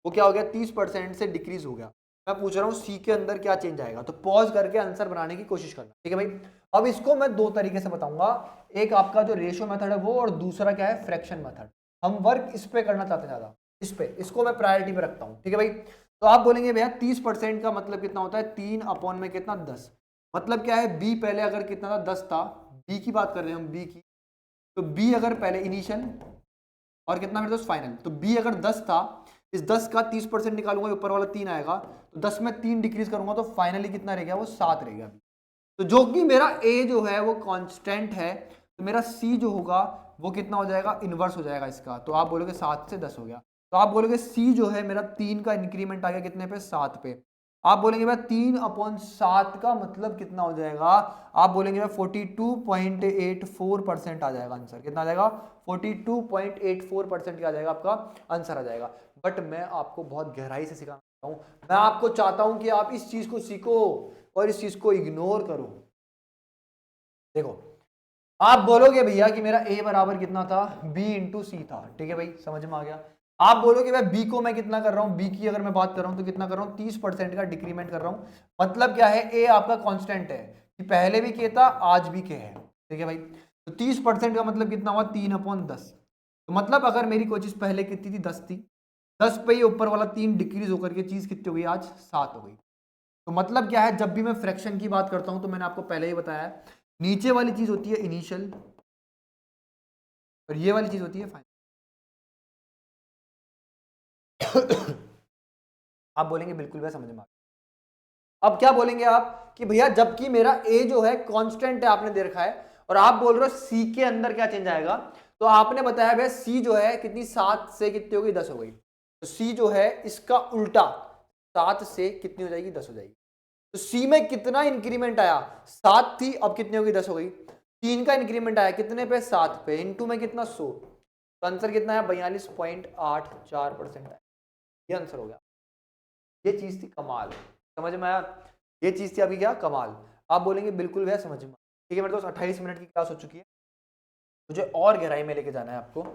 वो क्या हो गया 30% से डिक्रीज हो गया, मैं पूछ रहा हूँ सी के अंदर क्या चेंज आएगा, तो पॉज करके आंसर बनाने की कोशिश करना, ठीक है भाई। अब इसको मैं दो तरीके से बताऊंगा, एक आपका जो रेशियो मेथड है वो, और दूसरा क्या है फ्रैक्शन मेथड। हम वर्क इस पे करना चाहते हैं ज्यादा, इस पे, इसको मैं प्रायोरिटी पे रखता हूँ, ठीक है भाई। तो आप बोलेंगे भैया 30% का मतलब कितना होता है 3 में कितना 10, मतलब क्या है बी पहले अगर कितना था 10 था, बी की बात कर रहे हैं हम बी की, तो बी अगर पहले इनिशियल और कितना मेरे दोस्त फाइनल, तो बी अगर 10 था, इस 10 का 30% निकालूंगा ऊपर वाला 3 आएगा, तो 10 में 3 डिक्रीज करूंगा तो फाइनली कितना रह गया वो 7 रह गया। तो जो कि मेरा ए जो है वो कांस्टेंट है, तो मेरा सी जो होगा वो कितना हो जाएगा इनवर्स हो जाएगा इसका, तो आप बोलोगे 7 से 10 हो गया, तो आप बोलोगे सी जो है मेरा 3 का इंक्रीमेंट आ गया कितने पे 7 पे, आप बोलेंगे भाई 3/7 का मतलब कितना हो जाएगा, आप बोलेंगे भाई 42.84% आ जाएगा आंसर, कितना आ जाएगा 42.84% क्या आ जाएगा आपका आंसर आ जाएगा। बट मैं आपको बहुत गहराई से सिखाना चाहता हूँ, मैं आपको चाहता हूं कि आप इस चीज को सीखो और इस चीज को इग्नोर करो। देखो आप बोलोगे भैया कि मेरा ए बराबर कितना था बी इंटू सी था, ठीक है भाई समझ में आ गया। आप बोलोगे भाई बी को मैं कितना कर रहा हूं, बी की अगर मैं बात कर रहा हूं तो कितना कर रहा हूं 30% का डिक्रीमेंट कर रहा हूं, मतलब क्या है ए आपका कांस्टेंट है कि पहले भी के था आज भी के है, ठीक है भाई। तो 30% का मतलब कितना हुआ 3/10, तो मतलब अगर मेरी कोई चीज पहले कितनी थी 10 थी, 10 पे ही ऊपर वाला 3 डिक्रीज होकर के चीज कितनी हो गई आज 7 हो गई। तो मतलब क्या है जब भी मैं फ्रैक्शन की बात करता हूं तो मैंने आपको पहले ही बताया नीचे वाली चीज होती है इनिशियल और ये वाली चीज होती है फाइनल। आप बोलेंगे बिल्कुल भैया समझ में आ गया। अब क्या बोलेंगे आप कि भैया जबकि मेरा ए जो है कांस्टेंट है आपने दे रखा है, और आप बोल रहे हो सी के अंदर क्या चेंज आएगा, तो आपने बताया भैया सी जो है कितनी 7 से कितनी हो गई 10 हो गई, तो सी जो है इसका उल्टा 7 से कितनी हो जाएगी 10 हो जाएगी। तो सी में कितना इंक्रीमेंट आया 7 थी अब कितनी हो गई 10 हो गई, 3 का इंक्रीमेंट आया कितने पे 7 पे, इनटू में कितना 100, तो आंसर कितना है 42.84% आया, ये आंसर हो गया। ये चीज थी कमाल, समझ में आया, ये चीज थी अभी क्या कमाल। आप बोलेंगे बिल्कुल भैया समझ में, ठीक है मेरे दोस्त 28 मिनट की क्लास हो चुकी है, मुझे और गहराई में लेके जाना है आपको।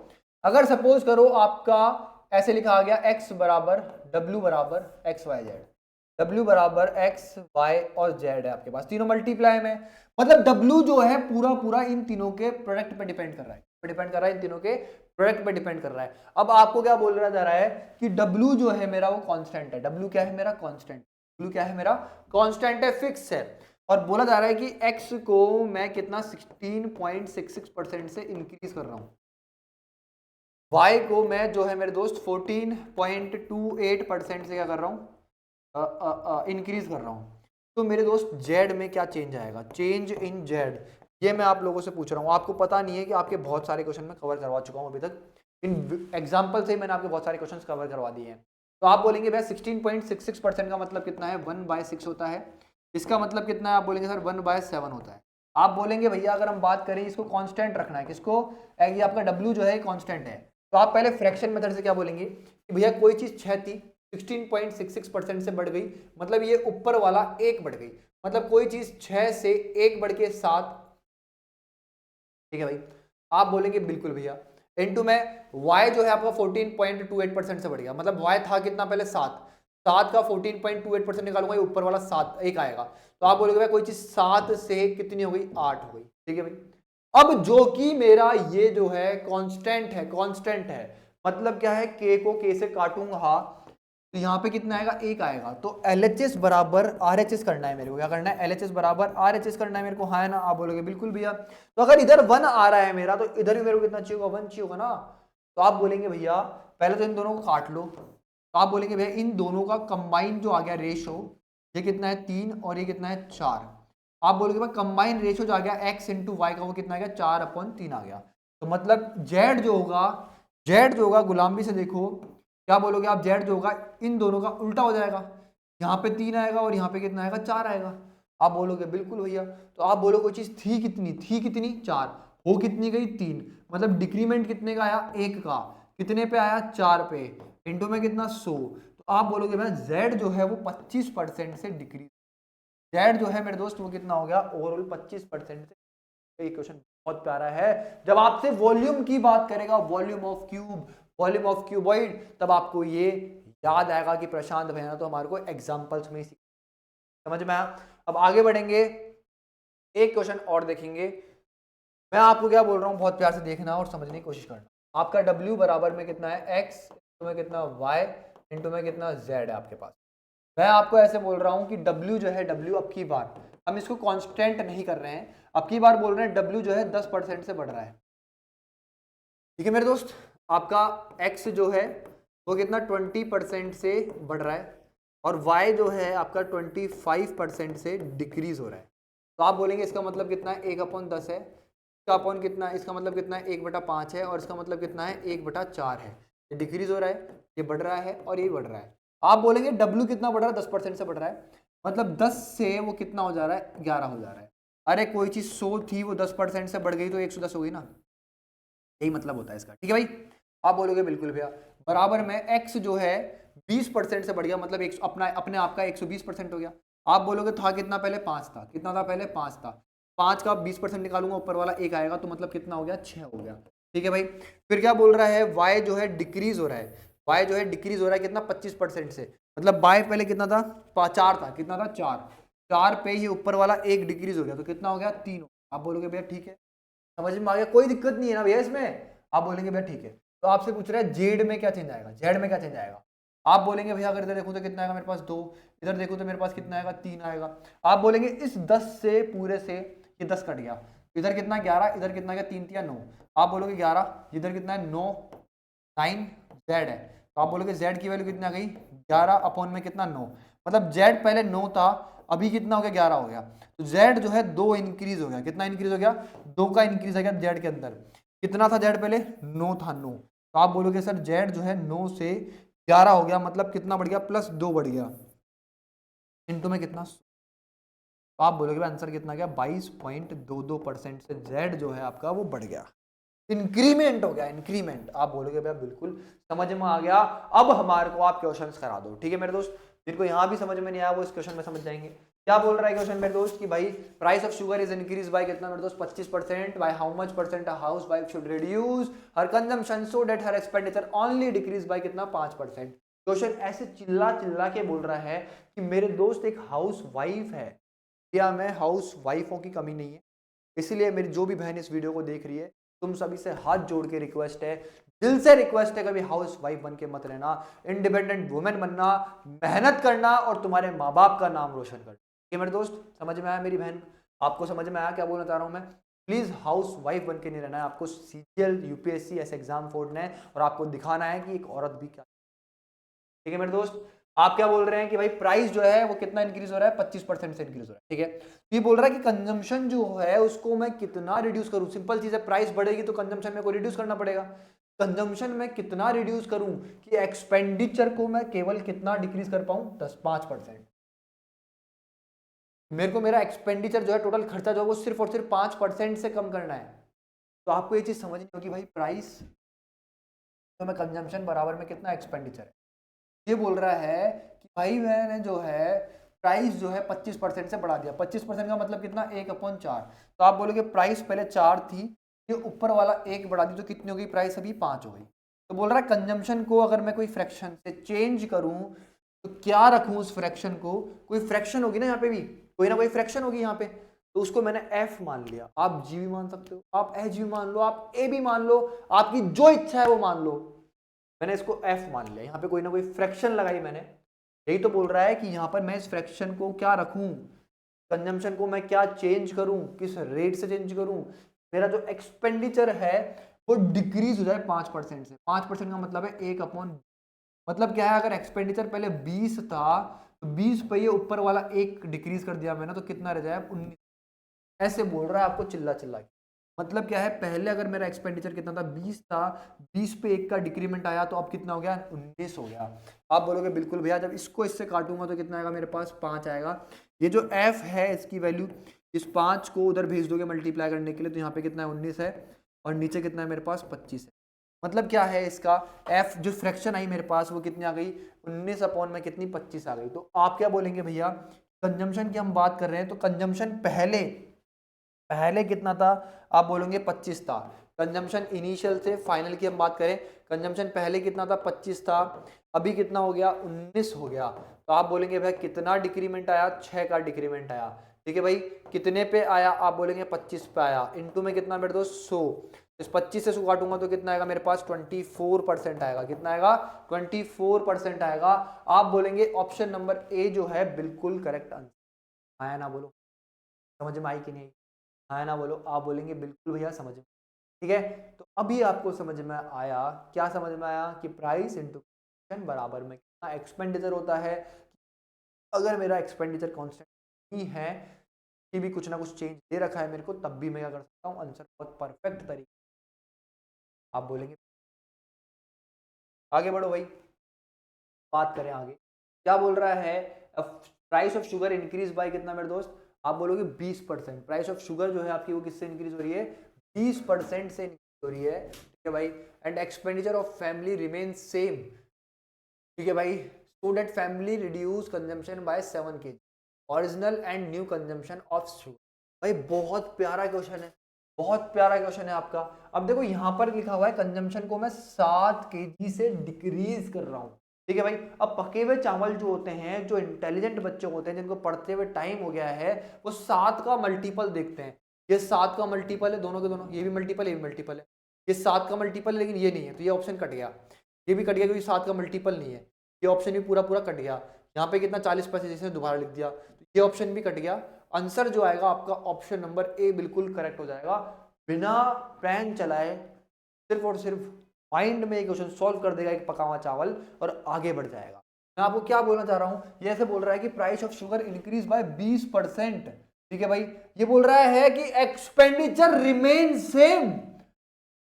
अगर सपोज करो आपका ऐसे लिखा आ गया x बराबर w बराबर एक्स वाई जेड, w बराबर एक्स वाई और z है आपके पास, तीनों मल्टीप्लाई में, मतलब w जो है पूरा पूरा इन तीनों के प्रोडक्ट पे डिपेंड कर रहा है, डिपेंड कर रहा है इन तीनों के प्रोडक्ट पे डिपेंड कर रहा है। अब आपको क्या बोल रहा जा रहा है कि w जो है मेरा वो कांस्टेंट है, w क्या है मेरा कांस्टेंट, w क्या है मेरा कांस्टेंट है फिक्स है, और बोला जा रहा है कि x को मैं कितना 16.66% से इंक्रीज कर रहा हूं, y को मैं जो है मेरे दोस्त 14.28% से क्या कर रहा हूं इंक्रीज कर रहा हूं। तो मेरे दोस्त z में क्या चेंज आएगा, चेंज इन z, ये मैं आप लोगों से पूछ रहा हूं। आपको पता नहीं है कि आपके बहुत सारे क्वेश्चन में कवर करवा चुका हूं अभी तक, इन एग्जाम्पल से ही मैंने आपके बहुत सारे क्वेश्चन कवर करवा दिए हैं। तो आप बोलेंगे भैया 16.66% का मतलब कितना है 1/6 होता है, इसका मतलब कितना है आप बोलेंगे सर 1/7 होता है। आप बोलेंगे भैया अगर हम बात करें इसको कांस्टेंट रखना है, किसको, ये आपका w जो है कांस्टेंट है, तो आप पहले फ्रैक्शन मेथड से क्या बोलेंगे कि भैया कोई चीज 6 थी 16.66% से बढ़ गई, मतलब ये ऊपर वाला 1 बढ़ गई, मतलब कोई चीज 6 से 1 बढ़ के 7, ठीक है भाई। आप बोलेंगे बिल्कुल भैया, इनटू में y जो है आपका 14.28% से बढ़ गया, मतलब y था कितना पहले 7, 7 का 14.28% निकालूंगा ये ऊपर वाला 7 1 आएगा, तो आप बोलोगे भाई कोई चीज 7 से कितनी हो गई 8 हो गई, ठीक है भाई। अब जो कि मेरा ये जो है कांस्टेंट है, कांस्टेंट है मतलब क्या है k को k से काटूंगा तो यहाँ पे कितना आएगा, 1 आएगा। तो LHS बराबर RHS करना है मेरे को, क्या करना है, LHS बराबर RHS करना है मेरे को, हाँ है ना। आप बोलोगे बिल्कुल भैया। तो अगर इधर 1 आ रहा है मेरा, तो इधर भी मेरे को कितना चाहिए होगा, 1 चाहिए होगा ना। तो आप बोलेंगे भैया पहले तो इन दोनों को काट लो। तो आप बोलेंगे भैया इन दोनों का कंबाइन जो आ गया रेशो, ये कितना है 3 और ये कितना है 4। आप बोलोगे भाई कंबाइन रेशो जो आ गया x इंटू वाई का, वो कितना आ गया 4/3 आ गया। तो मतलब जेड जो होगा, जेड जो होगा गुलामी से देखो, क्या बोलोगे आप, जेड जो होगा इन दोनों का उल्टा हो जाएगा। यहाँ पे 3 आएगा और यहाँ पे कितना आएगा, 4 आएगा। आप बोलोगे बिल्कुल भैया। तो आप बोलोगे वो चीज थी कितनी 4, हो कितनी गई 3, मतलब डिक्रीमेंट कितने का आया, 1 का, कितने पे आया 4 पे, इंटू में कितना 100। तो आप बोलोगे भाई जेड जो है वो 25% से डिक्रीज, जेड जो है मेरे दोस्त वो कितना हो गया, ओवरऑल 25% से। ये क्वेश्चन बहुत प्यारा है। जब आपसे वॉल्यूम की बात करेगा, volume of cube, volume of cuboid, तब आपको ये याद आएगा कि प्रशांत भैया तो हमारे को एग्जांपल्स में ही समझ में आया। अब आगे बढ़ेंगे, एक क्वेश्चन और देखेंगे। मैं आपको क्या बोल रहा हूँ, बहुत प्यार से देखना और समझने की कोशिश करना। आपका W बराबर में कितना है, x इंटू में कितना y इंटू में कितना z है आपके पास। मैं आपको ऐसे बोल रहा हूँ कि W जो है, W अब की बार हम इसको कांस्टेंट नहीं कर रहे हैं, अब की बार बोल रहे हैं W जो है 10% से बढ़ रहा है। ठीक है मेरे दोस्त, आपका x जो है वो कितना 20% से बढ़ रहा है और y जो है आपका 25% से डिक्रीज हो रहा है। तो आप बोलेंगे इसका मतलब कितना है, 1/10 है, इसका अपॉन कितना है, इसका मतलब कितना है 1/5 है, और इसका मतलब कितना है 1/4 है। ये डिक्रीज हो रहा है, ये बढ़ रहा है और ये बढ़ रहा है। आप बोलेंगे W कितना बढ़ रहा है, 10% से बढ़ रहा है, मतलब 10 से वो कितना हो जा रहा है, 11 हो जा रहा है। अरे कोई चीज 100 थी, वो 10% से बढ़ गई तो 110 हो गई ना, यही मतलब होता है इसका। ठीक है भाई, आप बोलोगे बिल्कुल भैया। बराबर में x जो है 20% से बढ़ गया, मतलब एक अपने आप का 120% हो गया। आप बोलोगे था कितना पहले, 5 था, कितना था पहले 5 था, 5 का 20% निकालूंगा, ऊपर वाला 1 आएगा, तो मतलब कितना हो गया 6 हो गया। ठीक है भाई, फिर क्या बोल रहा है, y जो है डिक्रीज हो रहा है, y जो है डिक्रीज हो रहा है कितना 25% से, मतलब y पहले कितना था 4 था, कितना था 4 पे ही ऊपर वाला 1 डिक्रीज हो गया, तो कितना हो गया 3। आप बोलोगे भैया ठीक है, समझ में आ गया, कोई दिक्कत नहीं है ना भैया इसमें। आप बोलेंगे भैया ठीक है। तो आपसे पूछ रहा है जेड में क्या चेंज आएगा, जेड में क्या चेंज आएगा। आप बोलेंगे भैया अगर इधर देखूं तो कितना आएगा मेरे पास 2, इधर देखूं तो मेरे पास कितना आएगा 3 आएगा। आप बोलेंगे इस 10 से पूरे से ये 10 कट गया, इधर कितना 11, इधर कितना गया 3 या 9। आप बोलोगे 11, इधर कितना है 9 9 जेड है। तो आप बोलोगे जेड की वैल्यू कितना आ गई 11/, में कितना 9, मतलब जेड पहले 9 था, अभी कितना हो गया 11 हो गया। तो जेड जो है 2 इंक्रीज हो गया, कितना इंक्रीज हो गया 2 का इंक्रीज हो गया जेड के अंदर। कितना था जेड पहले 9 था 9। तो आप बोलोगे सर जेड जो है 9 से 11 हो गया, मतलब कितना बढ़ गया +2 बढ़ गया, इंटू में कितना। तो आप बोलोगे आंसर कितना गया 22.22% से जेड जो है आपका वो बढ़ गया, इंक्रीमेंट हो गया, इंक्रीमेंट। आप बोलोगे भैया बिल्कुल समझ में आ गया, अब हमारे को आप क्वेश्चंस करा दो। ठीक है मेरे दोस्त, जिनको यहां भी समझ में नहीं आया वो इस क्वेश्चन में समझ जाएंगे। क्या बोल रहा है क्वेश्चन मेरे दोस्त कि भाई price of sugar is increase by कितना मेरे दोस्त 25%, bye how much percent a house wife should reduce her consumption so that her expenditure only decrease by कितना 5%। क्वेश्चन ऐसे चिल्ला चिल्ला के बोल रहा है कि मेरे दोस्त एक हाउस वाइफ है, या मैं हाउस वाइफों की कमी नहीं है, इसलिए मेरी जो भी बहन इस वीडियो को देख रही है, तुम सभी से हाथ जोड़ के रिक्वेस्ट है, दिल से रिक्वेस्ट है, कभी हाउस वाइफ बन के मत रहना, इंडिपेंडेंट वुमेन बनना, मेहनत करना और तुम्हारे माँ बाप का नाम रोशन करना। ठीक है मेरे दोस्त, समझ में आया मेरी बहन, आपको समझ में आया क्या बोलना चाह रहा हूं मैं। प्लीज हाउस वाइफ बन के नहीं रहना है, आपको CGL UPSC ऐसे एग्जाम फोड़ना है और आपको दिखाना है कि एक औरत भी क्या। ठीक है मेरे दोस्त, आप क्या बोल रहे हैं कि भाई प्राइस जो है वो कितना इंक्रीज हो रहा है 25% से इंक्रीज हो रहा है। ठीक है, तो ये बोल रहा है कि कंजम्पशन जो है उसको मैं कितना रिड्यूस करूं। सिंपल चीज है, प्राइस बढ़ेगी तो कंजम्पशन में को रिड्यूस करना पड़ेगा। कंजम्पशन में कितना रिड्यूस करूं कि एक्सपेंडिचर को मैं केवल कितना डिक्रीज कर पाऊं 5%। मेरे को मेरा एक्सपेंडिचर जो है टोटल खर्चा जो है वो सिर्फ और सिर्फ 5% से कम करना है। तो आपको ये चीज समझनी होगी भाई प्राइस तो मैं कंजम्पशन बराबर में कितना एक्सपेंडिचर है। ये बोल रहा है कि भाई मैंने जो है प्राइस जो है 25% से बढ़ा दिया, 25% का मतलब कितना 1/4। तो आप बोलोगे प्राइस पहले 4 थी, ये ऊपर वाला 1 बढ़ा दी तो कितनी हो गई प्राइस, अभी 5 हो गई। तो बोल रहा है कंजम्पशन को अगर मैं कोई फ्रैक्शन से चेंज करूं तो क्या रखूं उस फ्रैक्शन को, कोई फ्रैक्शन होगी ना यहाँ पे भी, कोई ना कोई फ्रैक्शन होगी यहाँ पे, तो उसको मैंने F मान लिया। आप G भी मान सकते हो, आप H भी मान लो, आप A भी मान लो, आपकी जो इच्छा है वो मान लो। मैंने इसको एफ मान लिया, यहाँ पे कोई ना कोई फ्रैक्शन लगाई मैंने। यही तो बोल रहा है कि यहाँ पर मैं इस फ्रैक्शन को क्या रखूं, कंजम्पशन को मैं क्या चेंज करूं, किस रेट से चेंज करूं, मेरा जो एक्सपेंडिचर है वो डिक्रीज हो जाए 5% से। 5% का मतलब है 1/, मतलब क्या है, अगर एक्सपेंडिचर पहले 20 था तो 20 पे ये ऊपर वाला एक डिक्रीज कर दिया मैंने, तो कितना रह जाए 19। ऐसे बोल रहा है आपको चिल्ला चिल्ला के। मतलब क्या है, पहले अगर मेरा एक्सपेंडिचर कितना था 20 था, 20 पे एक का डिक्रीमेंट आया तो अब कितना हो गया 19 हो गया। आप बोलोगे बिल्कुल भैया, जब इसको इससे काटूंगा तो कितना आएगा मेरे पास 5 आएगा। ये जो एफ है इसकी वैल्यू, इस 5 को उधर भेज दोगे मल्टीप्लाई करने के लिए, तो यहाँ पे कितना है 19 है, और नीचे कितना है मेरे पास 25 है। मतलब क्या है इसका, एफ जो फ्रैक्शन आई मेरे पास वो कितनी आ गई 19 अपॉन में कितनी 25 आ गई। तो आप क्या बोलेंगे भैया, कंजम्पशन की हम बात कर रहे हैं तो कंजम्पशन पहले पहले कितना था, आप बोलोगे 25 था। कंजम्पशन इनिशियल से फाइनल की हम बात करें, कंजम्पशन पहले कितना था 25 था, अभी कितना हो गया 19 हो गया। तो आप बोलेंगे भाई कितना डिक्रीमेंट आया, 6 का डिक्रीमेंट आया। ठीक है भाई, कितने पे आया, आप बोलेंगे 25 पे आया, इनटू में कितना बैठ दो 100, इस 25 से 100 काटूंगा तो कितना आएगा मेरे पास 24% आएगा। कितना आएगा 24% आएगा। आप बोलेंगे ऑप्शन नंबर ए जो है बिल्कुल करेक्ट आंसर। आया ना बोलो, समझ में आई कि नहीं, आया ना बोलो। आप बोलेंगे बिल्कुल भैया समझ में। ठीक है, तो अभी आपको समझ में आया, क्या समझ में आया कि प्राइस इंटू बराबर में कितना एक्सपेंडिचर होता है। अगर मेरा एक्सपेंडिचर कांस्टेंट ही है कि भी कुछ ना कुछ चेंज दे रखा है मेरे को, तब भी मैं क्या कर सकता हूँ, आंसर बहुत परफेक्ट तरीके। आप बोलेंगे आगे बढ़ो भाई, बात करें आगे क्या बोल रहा है, price of sugar increase by कितना मेरे दोस्त, आप बोलोगे 20%। प्राइस ऑफ शुगर जो है आपकी वो किससे इंक्रीज हो रही है 20% से इंक्रीज हो रही है। ठीक है भाई, and expenditure of family remain same. ठीक है भाई, so that family reduce consumption by 7 kg, original and new consumption of sugar. भाई बहुत प्यारा क्वेश्चन है, बहुत प्यारा क्वेश्चन है आपका। अब देखो यहाँ पर लिखा हुआ है कंजम्पशन को मैं 7 kg से डिक्रीज कर रहा हूँ। ठीक है भाई, अब पके हुए चावल जो होते हैं, जो इंटेलिजेंट बच्चे होते हैं जिनको पढ़ते हुए टाइम हो गया है, वो 7 का मल्टीपल देखते हैं। ये 7 का मल्टीपल है दोनों के दोनों, ये भी मल्टीपल ये भी मल्टीपल है, ये 7 का मल्टीपल है लेकिन ये नहीं है, तो ये ऑप्शन कट गया। ये भी कट गया क्योंकि 7 का मल्टीपल नहीं है, ये ऑप्शन भी पूरा पूरा कट गया। यहाँ पे कितना 40 पैसे जैसे दोबारा लिख दिया, तो ये ऑप्शन भी कट गया। आंसर जो आएगा आपका ऑप्शन नंबर ए बिल्कुल करेक्ट हो जाएगा। बिना प्लान चलाए सिर्फ और सिर्फ माइंड में एक क्वेश्चन सॉल्व कर देगा एक पका हुआ चावल और आगे बढ़ जाएगा। मैं आपको क्या बोलना चाह रहा हूं, ये ऐसे बोल रहा है कि price of sugar increase by 20%। ठीक है भाई, ये बोल रहा है कि एक्सपेंडिचर रिमेन सेम।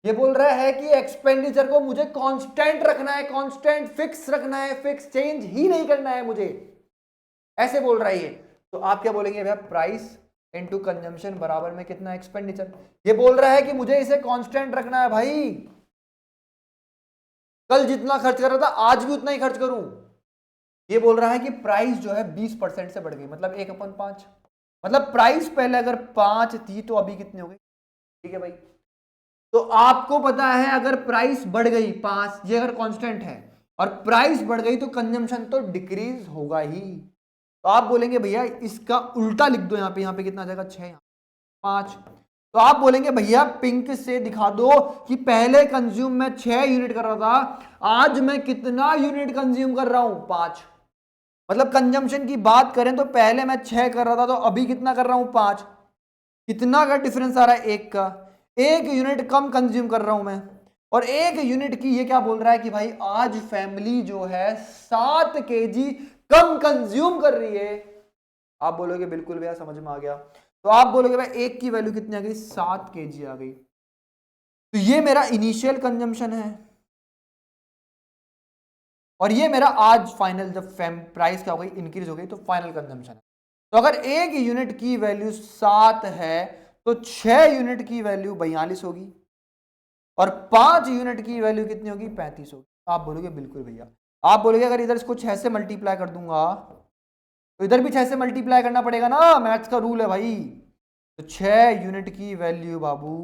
ये बोल रहा है कि एक्सपेंडिचर को मुझे कांस्टेंट रखना है, कांस्टेंट फिक्स रखना है, फिक्स चेंज ही नहीं करना है मुझे, ऐसे बोल रहा है ये। तो आप क्या बोलेंगे भैया, प्राइस इनटू कंजम्पशन बराबर में कितना एक्सपेंडिचर। ये बोल रहा है कि मुझे इसे कांस्टेंट रखना है भाई, कल जितना खर्च कर रहा था आज भी उतना ही खर्च करूं। ये बोल रहा है कि प्राइस जो है 20% से बढ़ गई, मतलब 1/5, मतलब प्राइस पहले अगर 5 थी तो अभी कितनी हो गई। ठीक है भाई, तो आपको पता है अगर प्राइस बढ़ गई 5, ये अगर कांस्टेंट है और प्राइस बढ़ गई तो कंजम्पशन तो डिक्रीज होगा ही। तो आप बोलेंगे भैया इसका उल्टा लिख दो, यहाँ पे कितना आ जाएगा 6, 5। तो आप बोलेंगे भैया पिंक से दिखा दो कि पहले कंज्यूम में 6 यूनिट कर रहा था, आज मैं कितना यूनिट कंज्यूम कर रहा हूं 5। मतलब कंजम्पशन की बात करें तो पहले मैं 6 कर रहा था तो अभी कितना कर रहा हूं 5। कितना का डिफरेंस आ रहा है, 1 का, 1 यूनिट कम कंज्यूम कर रहा हूं मैं। और 1 यूनिट की ये क्या बोल रहा है कि भाई आज फैमिली जो है 7 kg कम कंज्यूम कर रही है। आप बोलोगे बिल्कुल भैया समझ में आ गया। तो आप बोलोगे भाई 1 की वैल्यू कितनी आ गई 7 kg आ गई। तो ये मेरा इनिशियल कंजम्पशन है और ये मेरा आज फाइनल, जब प्राइस क्या हो गई इंक्रीज हो गई तो फाइनल कंजम्पशन है। तो अगर 1 यूनिट की वैल्यू 7 है तो 6 यूनिट की वैल्यू 42 होगी और 5 यूनिट की वैल्यू कितनी होगी 35 होगी। आप बोलोगे बिल्कुल भैया। आप बोलोगे अगर इधर इसको 6 से मल्टीप्लाई कर दूंगा तो इधर भी 6 से मल्टीप्लाई करना पड़ेगा ना, मैथ्स का रूल है भाई। तो 6 यूनिट की वैल्यू बाबू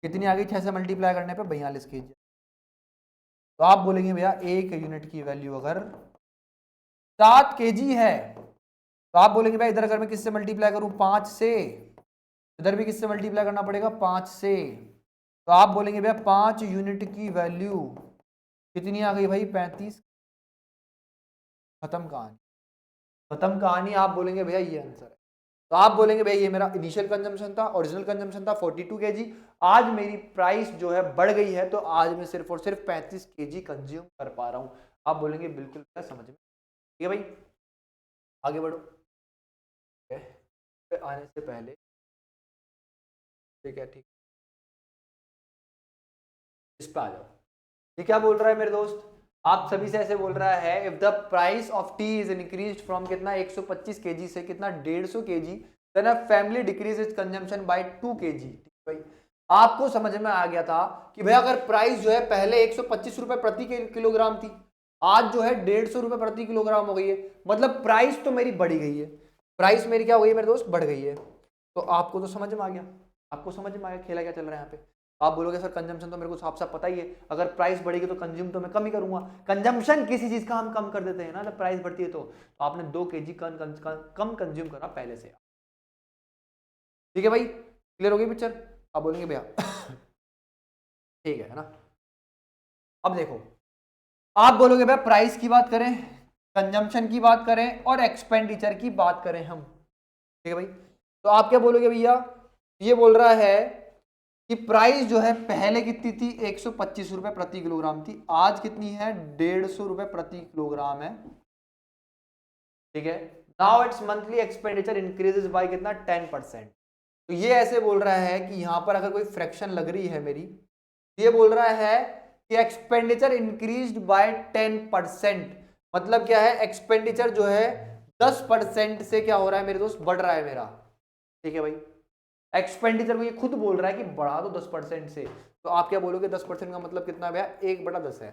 कितनी आ गई, 6 से मल्टीप्लाई करने पे 42 kg। तो आप बोलेंगे भैया 1 यूनिट की वैल्यू अगर 7 kg है तो आप बोलेंगे भाई इधर अगर मैं किससे मल्टीप्लाई करूं 5 से, इधर भी किससे मल्टीप्लाई करना पड़ेगा 5 से। तो आप बोलेंगे भैया 5 यूनिट की वैल्यू कितनी आ गई भाई 35। खत्म कहानी, खत्म कहानी। आप बोलेंगे भैया ये आंसर है, तो आप बोलेंगे भैया ये मेरा इनिशियल कंजम्पशन था, ओरिजिनल कंजम्पशन था 42 केजी। आज मेरी प्राइस जो है बढ़ गई है, तो आज मैं सिर्फ और सिर्फ 35 केजी कंज्यूम कर पा रहा हूं। आप बोलेंगे बिल्कुल भैया समझ में, ठीक है भाई, आगे बढ़ो। आने से पहले ठीक है, ठीक, इस पे आ जाओ। ये क्या बोल रहा है मेरे दोस्त, आप सभी से ऐसे बोल रहा है, if the price of tea is increased from कितना 125 केजी से कितना 150 kg, then a family decrease its consumption by 2 kg. भाई आपको समझ में आ गया था कि भाई अगर प्राइस जो है पहले 125 रुपए प्रति किलोग्राम थी, आज जो है 150 रुपए प्रति किलोग्राम हो गई है, मतलब प्राइस तो मेरी बढ़ी गई है, प्राइस मेरी क्या हो गई मेरे दोस्त, बढ़ गई है। तो आपको तो समझ में आ गया, आपको समझ में आ गया खेला क्या चल रहा है यहाँ पे। आप बोलोगे सर कंजम्पशन तो मेरे को साफ साफ पता ही है, अगर प्राइस बढ़ेगी तो कंज्यूम तो मैं कम ही करूंगा। कंजम्पशन किसी चीज का हम कम कर देते हैं ना जब प्राइस बढ़ती है, तो आपने 2 केजी कम कंज्यूम करा पहले से। ठीक है भाई, क्लियर हो गई पिक्चर। आप बोलेंगे भैया ठीक है ना। अब देखो, आप बोलोगे भैया प्राइस की बात करें, कंजम्पशन की बात करें और एक्सपेंडिचर की बात करें हम, ठीक है भाई, तो आप क्या बोलोगे भैया, ये बोल रहा है कि प्राइस जो है पहले कितनी थी 125 रुपए प्रति किलोग्राम थी, आज कितनी है 150 रुपए प्रति किलोग्राम है, ठीक है। Now it's monthly expenditure increases by कितना 10%। तो ये ऐसे बोल रहा है कि यहां पर अगर कोई फ्रैक्शन लग रही है मेरी, ये बोल रहा है कि एक्सपेंडिचर इंक्रीज्ड बाय 10%, मतलब क्या है, एक्सपेंडिचर जो है 10% से क्या हो रहा है मेरे दोस्त, बढ़ रहा है मेरा, ठीक है भाई। एक्सपेंडिचर को ये खुद बोल रहा है कि बढ़ा दो 10% से, तो आप क्या बोलोगे 10% का मतलब कितना भैया 1/10 है,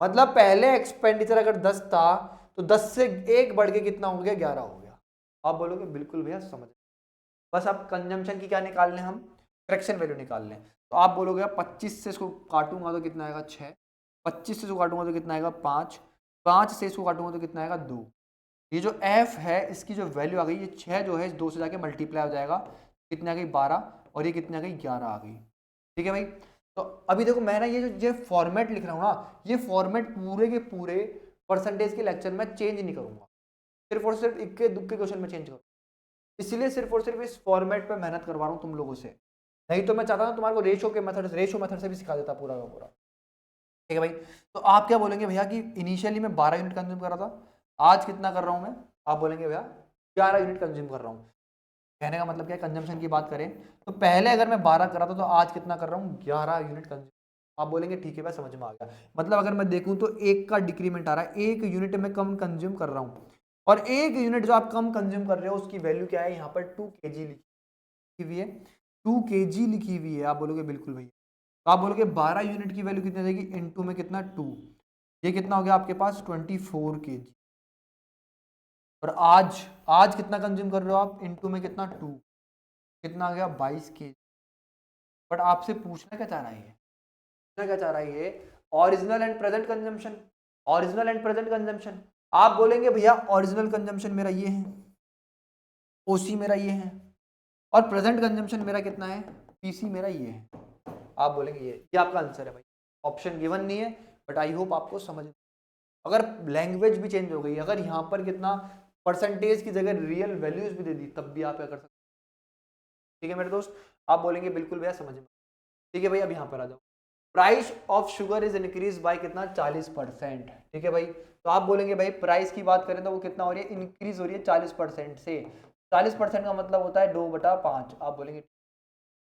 मतलब पहले एक्सपेंडिचर अगर 10 था तो 10 से 1 बढ़ के कितना हो गया 11 हो गया। आप बोलोगे बिल्कुल भैया समझ, बस अब कंजम्पशन की क्या निकाल लें हम, फ्रैक्शन वैल्यू निकाल लें। तो आप बोलोगे 25 से इसको काटूंगा तो कितना आएगा 6, 25 से इसको काटूंगा तो कितना आएगा 5, 5 से इसको काटूंगा तो कितना आएगा 2। ये जो f है इसकी जो वैल्यू आ गई, ये 6 जो है इस 2 से जाके मल्टीप्लाई हो जाएगा, कितनी आ गई 12, और ये कितनी आ गई 11 आ गई, ठीक है भाई। तो अभी देखो मैं ना ये फॉर्मेट लिख रहा हूँ ना, ये फॉर्मेट पूरे के पूरे परसेंटेज के लेक्चर में चेंज नहीं करूंगा, सिर्फ और सिर्फ इक्के दुक्के क्वेश्चन में चेंज करूँगा, इसलिए सिर्फ और सिर्फ इस फॉर्मेट पे मेहनत करवा रहा हूँ तुम लोगों से, नहीं तो मैं चाहता हूँ तुम्हारे को रेशो मेथड से भी सिखा देता पूरा का पूरा, ठीक है भाई। तो आप क्या बोलेंगे भैया कि इनिशियली मैं 12 यूनिट कंज्यूम कर रहा था, आज कितना कर रहा हूँ मैं, आप बोलेंगे भैया 11 यूनिट कंज्यूम कर रहा हूँ। कहने का मतलब क्या है, कंजम्पशन की बात करें तो पहले अगर मैं 12 कर रहा था तो आज कितना कर रहा हूँ 11 यूनिट कंज्यूम। आप बोलेंगे ठीक है भाई समझ में आ गया, मतलब अगर मैं देखूं तो 1 का डिक्रीमेंट आ रहा है, 1 यूनिट में कम कंज्यूम कर रहा हूँ, और 1 यूनिट जो आप कम कंज्यूम कर रहे हो उसकी वैल्यू क्या है, यहाँ पर 2 kg लिखी हुई है, 2 kg लिखी हुई है। आप बोलोगे बिल्कुल भैया, तो आप बोलोगे 12 यूनिट की वैल्यू कितनी जाएगी, इनटू में कितना 2, ये कितना हो गया आपके पास 24 kg, और आज आज कितना कंज्यूम कर रहे हो आप, इनटू में कितना 2, कितना आ गया 22 kg। बट आपसे पूछना क्या चाह रहा है ये, पूछना क्या चाह रहा है ये, original and present consumption, original and present consumption. आप बोलेंगे भैया ओरिजिनल कंजम्पशन मेरा ये है, ओसी मेरा ये है, और प्रेजेंट कंजम्पशन मेरा कितना है, पीसी मेरा ये है। आप बोलेंगे ये आपका आंसर है भाई, ऑप्शन गिवन नहीं है, बट आई होप आपको समझ, अगर लैंग्वेज भी चेंज हो गई, अगर यहाँ पर कितना परसेंटेज की जगह रियल वैल्यूज भी दे दी, तब भी आप क्या कर सकते, ठीक है मेरे दोस्त। आप बोलेंगे बिल्कुल भैया समझ में, ठीक है भाई। अब यहाँ पर आ जाओ, price of sugar is increase by कितना 40%, ठीक है भाई। तो आप बोलेंगे भाई प्राइस की बात करें तो वो कितना हो रही है, इंक्रीज हो रही है 40% से, 40% का मतलब होता है 2/5। आप बोलेंगे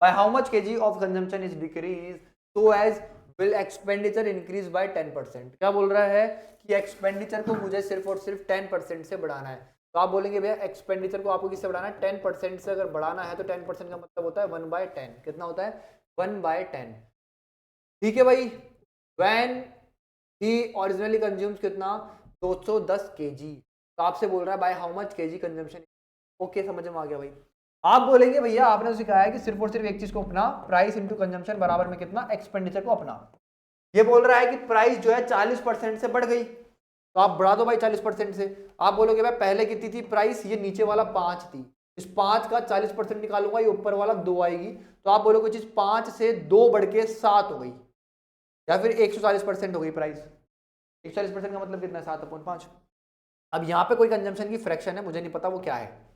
by how much kg of consumption is decrease so as will expenditure increase by 10%। क्या बोल रहा है कि एक्सपेंडिचर को मुझे सिर्फ और सिर्फ 10% से बढ़ाना है। तो आप बोलेंगे भैया एक्सपेंडिचर को आपको किससे बढ़ाना है, 10% से अगर बढ़ाना है तो 10% का मतलब होता है 1/10, कितना होता है 1/10, ठीक है भाई। व्हेन ही ओरिजिनली कंज्यूम्स कितना 210 kg, तो आपसे बोल रहा है bye how much KG consumption, okay समझ में आ गया भाई। आप बोलेंगे भैया आपने तो सिखाया है कि सिर्फ और सिर्फ एक चीज को अपना, प्राइस इंटू कंजम्पशन बराबर में कितना एक्सपेंडिचर को अपना। ये बोल रहा है कि प्राइस जो है 40% से बढ़ गई, तो आप बढ़ा दो भाई 40% से। आप बोलोगे भाई पहले कितनी थी प्राइस, ये नीचे वाला 5 थी, इस 5 का 40% निकालूंगा, ये ऊपर वाला 2 आएगी, तो आप बोलोगे चीज 5 से 2 बढ़ के 7 हो गई, या फिर 140% हो गई प्राइस। 41% का मतलब कितना है 7/5। अब यहाँ पे कोई कंजम्पशन की फ्रैक्शन है, मुझे नहीं पता वो क्या है।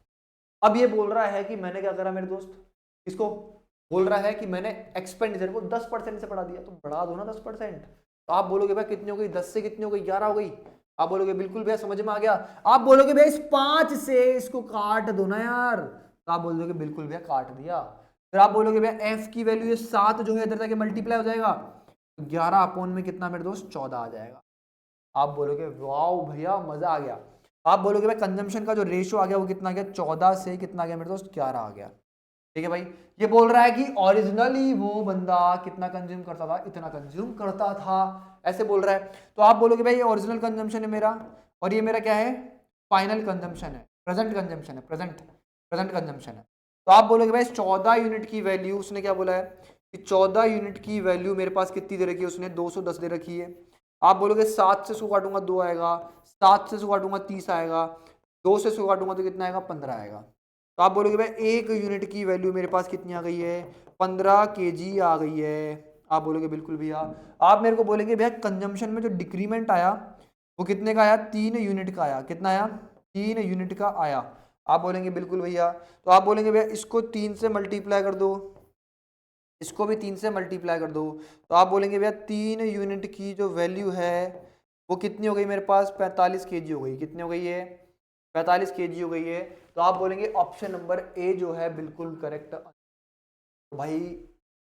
अब ये बोल रहा है कि मैंने क्या करा मेरे दोस्त, इसको बोल रहा है कि मैंने एक्सपेंडिचर को 10% से बढ़ा दिया, तो बढ़ा दो ना 10%। तो आप बोलोगे भाई कितनी हो गई, 10 से कितनी हो गई, 11 हो गई। आप बोलोगे बिल्कुल भैया समझ में आ गया। आप बोलोगे भैया इस 5 से इसको काट दो ना यार, तो आप बोलोगे बिल्कुल भैया काट दिया। फिर आप बोलोगे भैया एफ की वैल्यू ये 7 जो है इधर जाके मल्टीप्लाई हो जाएगा, तो 11 अपॉन में कितना मेरे दोस्त 14 आ जाएगा। आप बोलोगे वाओ भैया मजा आ गया। आप बोलोगे भाई कंजम्पशन का जो रेशियो आ गया वो कितना आ गया, 14 से कितना आ गया मेरे दोस्त 11 आ गया। ठीक है भाई, ये बोल रहा है कि ओरिजिनली वो बंदा कितना कंज्यूम करता था, इतना कंज्यूम करता था, ऐसे बोल रहा है। तो आप बोलोगे भाई ये ओरिजिनल कंजम्पशन है मेरा, और ये मेरा क्या है, फाइनल कंजम्पशन है, प्रेजेंट कंजम्पशन है, प्रेजेंट कंजम्पशन है। तो आप बोलोगे भाई 14 यूनिट की वैल्यू, उसने क्या बोला है कि 14 यूनिट की वैल्यू मेरे पास कितनी दे रखी है, उसने 210 दे रखी है। आप बोलोगे 7 से 100 काटूंगा 2 आएगा, 7 से 100 काटूंगा 30 आएगा, 2 से 100 काटूंगा तो कितना आएगा 15 आएगा। तो आप बोलोगे भाई एक यूनिट की वैल्यू मेरे पास कितनी आ गई है, 15 केजी आ गई है। आप बोलोगे बिल्कुल भैया। आप मेरे को बोलेंगे भैया कंजम्पशन में जो डिक्रीमेंट आया वो कितने का आया, 3 यूनिट का आया, कितना आया 3 यूनिट का आया। आप बोलेंगे बिल्कुल भैया। तो आप बोलेंगे भैया इसको 3 से मल्टीप्लाई कर दो, इसको भी 3 से मल्टीप्लाई कर दो। तो आप बोलेंगे भैया 3 यूनिट की जो वैल्यू है वो कितनी हो गई मेरे पास, 45 केजी हो गई। कितनी हो गई है, 45 केजी हो गई है। तो आप बोलेंगे ऑप्शन नंबर ए जो है बिल्कुल करेक्ट। तो भाई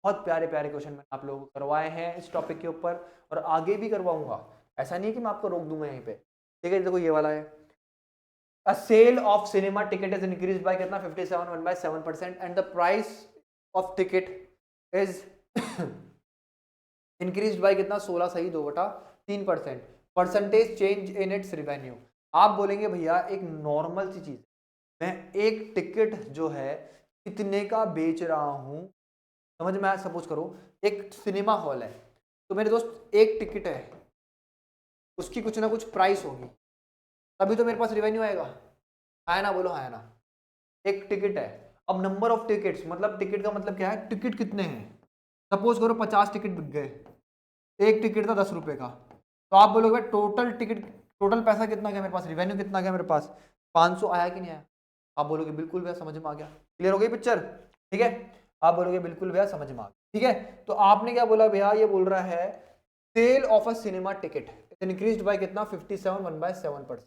बहुत प्यारे प्यारे क्वेश्चन मैंने आप लोगों को करवाए हैं इस टॉपिक के ऊपर, और आगे भी करवाऊंगा। ऐसा नहीं है कि मैं आपको रोक दूंगा यहीं पे। ठीक है, देखो ये वाला है, A sale of cinema ticket is increased by कितना 57.7% and the price of ticket is increased by कितना 16 सही 2/3%। Percentage change in its revenue. आप बोलेंगे भैया एक नॉर्मल सी चीज, मैं एक टिकट जो है कितने का बेच रहा हूं, समझ में आया। सपोज करो एक सिनेमा हॉल है, तो मेरे दोस्त एक टिकट है, उसकी कुछ ना कुछ प्राइस होगी, तभी तो मेरे पास रिवेन्यू आएगा। है ना, बोलो है ना। एक टिकट है, अब नंबर ऑफ टिकट्स, मतलब टिकट का मतलब क्या है, टिकट कितने हैं। सपोज करो 50 टिकट बिक गए, एक टिकट था 10 रुपए का, तो आप बोलोगे टोटल टिकट, टोटल पैसा कितना गया मेरे पास, रिवेन्यू कितना गया मेरे पास, 500 आया कि नहीं आया। आप बोलोगे बिल्कुल भैया समझ में आ गया, क्लियर हो गई पिक्चर। ठीक है, आप बोलोगे बिल्कुल भैया समझ में आ गया। ठीक है, तो आपने क्या बोला भैया, ये बोल रहा है sale of a cinema ticket increased by कितना 57.7%।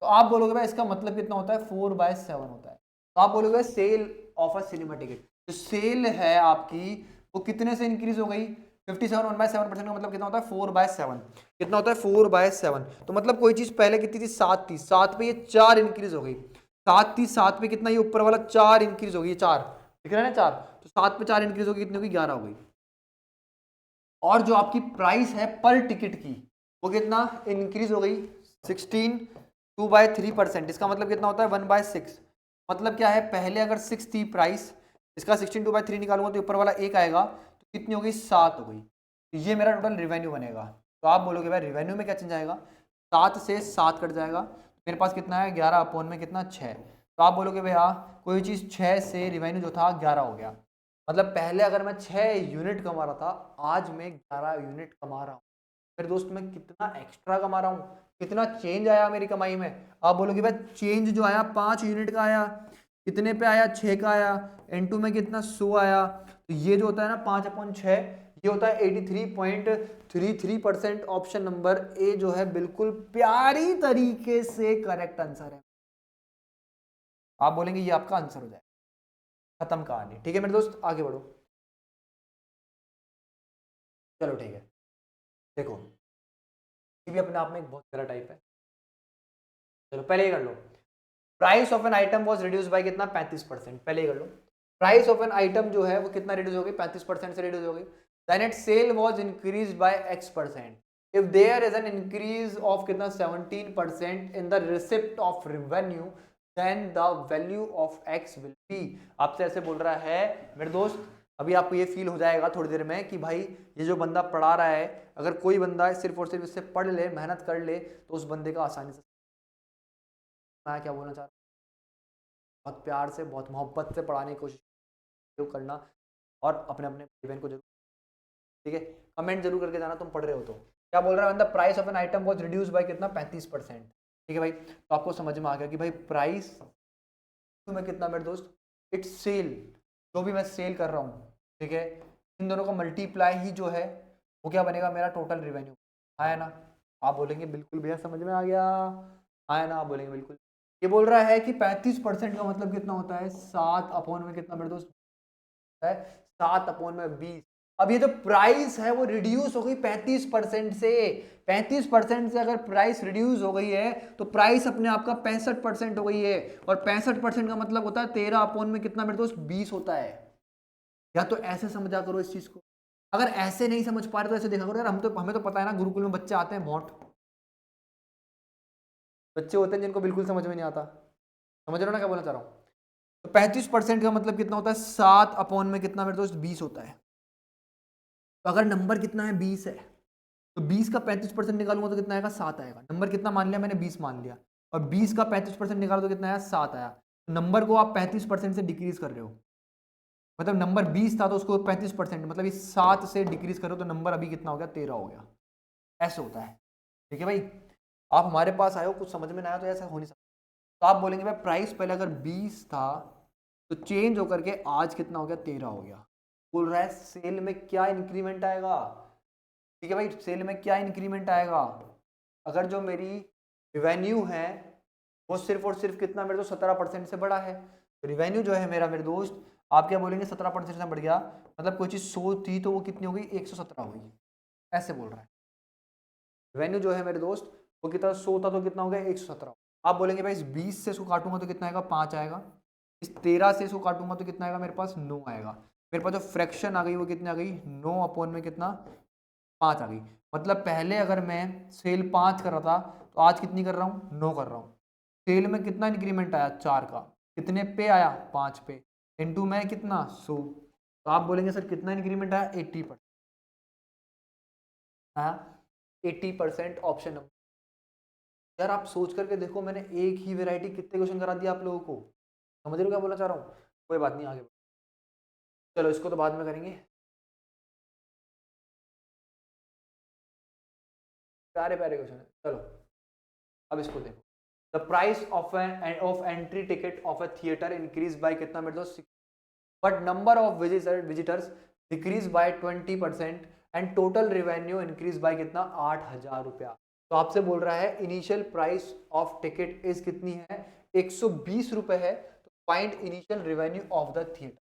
तो आप बोलोगे भाई इसका मतलब कितना होता है 4/7 होता है। तो आप बोलोगे sale of a cinema ticket, जो सेल है आपकी वो कितने से इंक्रीज हो गई, 57.1/7% का मतलब कितना होता है 4/7। कितना होता है 4/7। तो मतलब कोई चीज पहले कितनी थी 7 थी, 7 पे ये 4 इंक्रीज हो गई, 7 थी, 7 पे कितना ये ऊपर वाला 4 इंक्रीज हो गई, 4 दिख रहा है ना 4, तो 7 पे 4 इंक्रीज होगी, कितनी होगी 11 हो गई। और जो आपकी प्राइस है पर टिकट की वो कितना इंक्रीज हो गई 16 2/3%। इसका मतलब कितना होता है 1/6। मतलब क्या है, पहले अगर 6 थी प्राइस, इसका 16 2/3 निकालूंगा तो ऊपर वाला 1 आएगा, तो कितनी हो गई 7 हो गई। तो ये मेरा टोटल रिवेन्यू बनेगा। तो आप बोलोगे भाई रिवेन्यू में क्या चेंज आएगा, 7 से 7 कट जाएगा, मेरे पास कितना है 11 अपॉन में कितना 6। तो आप बोलोगे भैया कोई चीज़ 6 से रिवेन्यू जो था 11 हो गया, मतलब पहले अगर मैं 6 यूनिट कमा रहा था, आज मैं 11 यूनिट कमा रहा हूँ। फिर दोस्त मैं कितना एक्स्ट्रा कमा रहा हूँ, कितना चेंज आया मेरी कमाई में। आप बोलोगे भाई चेंज जो आया 5 यूनिट का आया, कितने पे आया 6 का आया, N2 में कितना 100 आया। तो ये जो होता है ना 5/6, ये होता है 83.33%। ऑप्शन नंबर ए जो है बिल्कुल प्यारी तरीके से करेक्ट आंसर है। आप बोलेंगे ये आपका आंसर हो जाए, खत्म कहानी। ठीक है मेरे दोस्त, आगे बढ़ो। चलो ठीक है, देखो ये भी अपने आप में एक बहुत बड़ा टाइप है। चलो पहले ही कर लो, price of an item was reduce by कितना 35%। पहले ही कर लो, प्राइस ऑफ एन आइटम जो है वो कितना रिड्यूस हो गई 35% से रिड्यूस हो गई। Then its sale was increase by X%। If there is an increase of कितना 17% in the receipt of revenue, then the value of X will be. आपसे ऐसे बोल रहा है मेरे दोस्त, अभी आपको ये फील हो जाएगा थोड़ी देर में कि भाई ये जो बंदा पढ़ा रहा है, अगर कोई बंदा सिर्फ और सिर्फ इससे पढ़ ले, मेहनत कर ले, तो उस बंदे का आसानी से, मैं क्या बोलना चाह रहा हूँ, बहुत प्यार से बहुत मोहब्बत से पढ़ाने की कोशिश करना, और अपने अपने इवेंट को जरूर, ठीक है, कमेंट जरूर करके जाना तुम पढ़ रहे हो तो। क्या बोल रहा है, the price of an item was reduce by कितना 35%। ठीक है भाई, तो आपको समझ में आ गया कि भाई प्राइस में कितना मेरे दोस्त, इट्स सेल, जो भी मैं सेल कर रहा हूँ, ठीक है, इन दोनों का मल्टीप्लाई ही जो है वो क्या बनेगा, मेरा टोटल रिवेन्यू। आया ना, आप बोलेंगे बिल्कुल भैया समझ में आ गया, आया ना, आप बोलेंगे बिल्कुल। ये बोल रहा है कि 35% का मतलब कितना होता है, 7 अपॉन में कितना मेरे दोस्त है, 7 अपॉन में 20। अब ये जो प्राइस है वो रिड्यूस हो गई 35% से, 35% से अगर प्राइस रिड्यूस हो गई है तो प्राइस अपने आप का 65% हो गई है, और 65% का मतलब होता है 13 अपॉन में कितना मेरे दोस्त 20 होता है। या तो ऐसे समझा करो इस चीज को, अगर ऐसे नहीं समझ पा रहे तो ऐसे देखा करो यार, हमें तो पता है ना, गुरुकुल में बच्चे आते हैं बहुत, बच्चे होते हैं जिनको बिल्कुल समझ में नहीं आता। समझ रहे हो ना क्या बोलना चाह रहा हूँ। तो 35% का मतलब कितना होता है, 7 अपॉन में कितना मेरे दोस्त 20 होता है। तो अगर नंबर कितना है 20 है, तो 20 का 35% निकालूंगा तो कितना आएगा, 7 आएगा। नंबर कितना मान लिया मैंने, 20 मान लिया, और 20 का 35% निकालो तो कितना आया, 7 आया। नंबर को आप 35% से डिक्रीज कर रहे हो, मतलब नंबर 20 था तो उसको 35% मतलब इस 7 से डिक्रीज करो तो नंबर अभी कितना हो गया, 13 हो गया। ऐसे होता है। ठीक है भाई, आप हमारे पास आए हो, कुछ समझ में ना आया तो ऐसा हो नहीं सकता। तो आप बोलेंगे भाई प्राइस पहले अगर 20 था तो चेंज होकर के आज कितना हो गया, 13 हो गया। बोल रहा है सेल में क्या इंक्रीमेंट आएगा। ठीक है भाई, सेल में क्या इंक्रीमेंट आएगा, अगर जो मेरी रिवेन्यू है वो सिर्फ और सिर्फ कितना मेरे दोस्त 17% से बढ़ा है, तो रिवेन्यू जो है मेरा मेरे दोस्त, आप क्या बोलेंगे 17% से बढ़ गया, मतलब कोई चीज 100 थी तो वो कितनी हो गई, 117 हो गई। ऐसे बोल रहा है। रेवेन्यू जो है मेरे दोस्त वो कितना 100 था तो कितना हो गया 117। आप बोलेंगे भाई इस 20 से इसको काटूंगा तो कितना आएगा, 5 आएगा। इस 13 से इसको काटूंगा तो कितना आएगा, मेरे पास 9 आएगा। मेरे पास जो फ्रैक्शन आ गई वो कितनी आ गई, 9 अपॉन में कितना 5 आ गई। मतलब पहले अगर मैं सेल 5 कर रहा था तो आज कितनी कर रहा हूँ, 9 कर रहा हूँ। सेल में कितना इंक्रीमेंट आया, 4 का, कितने पे आया, 5 पे, इनटू में कितना 100। तो आप बोलेंगे सर कितना इंक्रीमेंट आया, 80%। हाँ 80% ऑप्शन नंबर। यार आप सोच करके देखो, मैंने एक ही वैरायटी कितने क्वेश्चन करा दिया आप लोगों को। समझ रहे हो क्या बोलना चाह रहा हूँ। कोई बात नहीं, आगे बढ़ो। चलो इसको तो बाद में करेंगे, प्यारे प्यारे क्वेश्चन है। चलो अब इसको देखो, the price of entry ticket of a theatre increase by कितना मेरे दोस्त, but number of visitors decrease by 20% and total revenue increase by कितना 8,000 रुपया। तो आपसे बोल रहा है initial price of ticket is कितनी है, 120 रुपए है, तो find initial revenue of the theatre.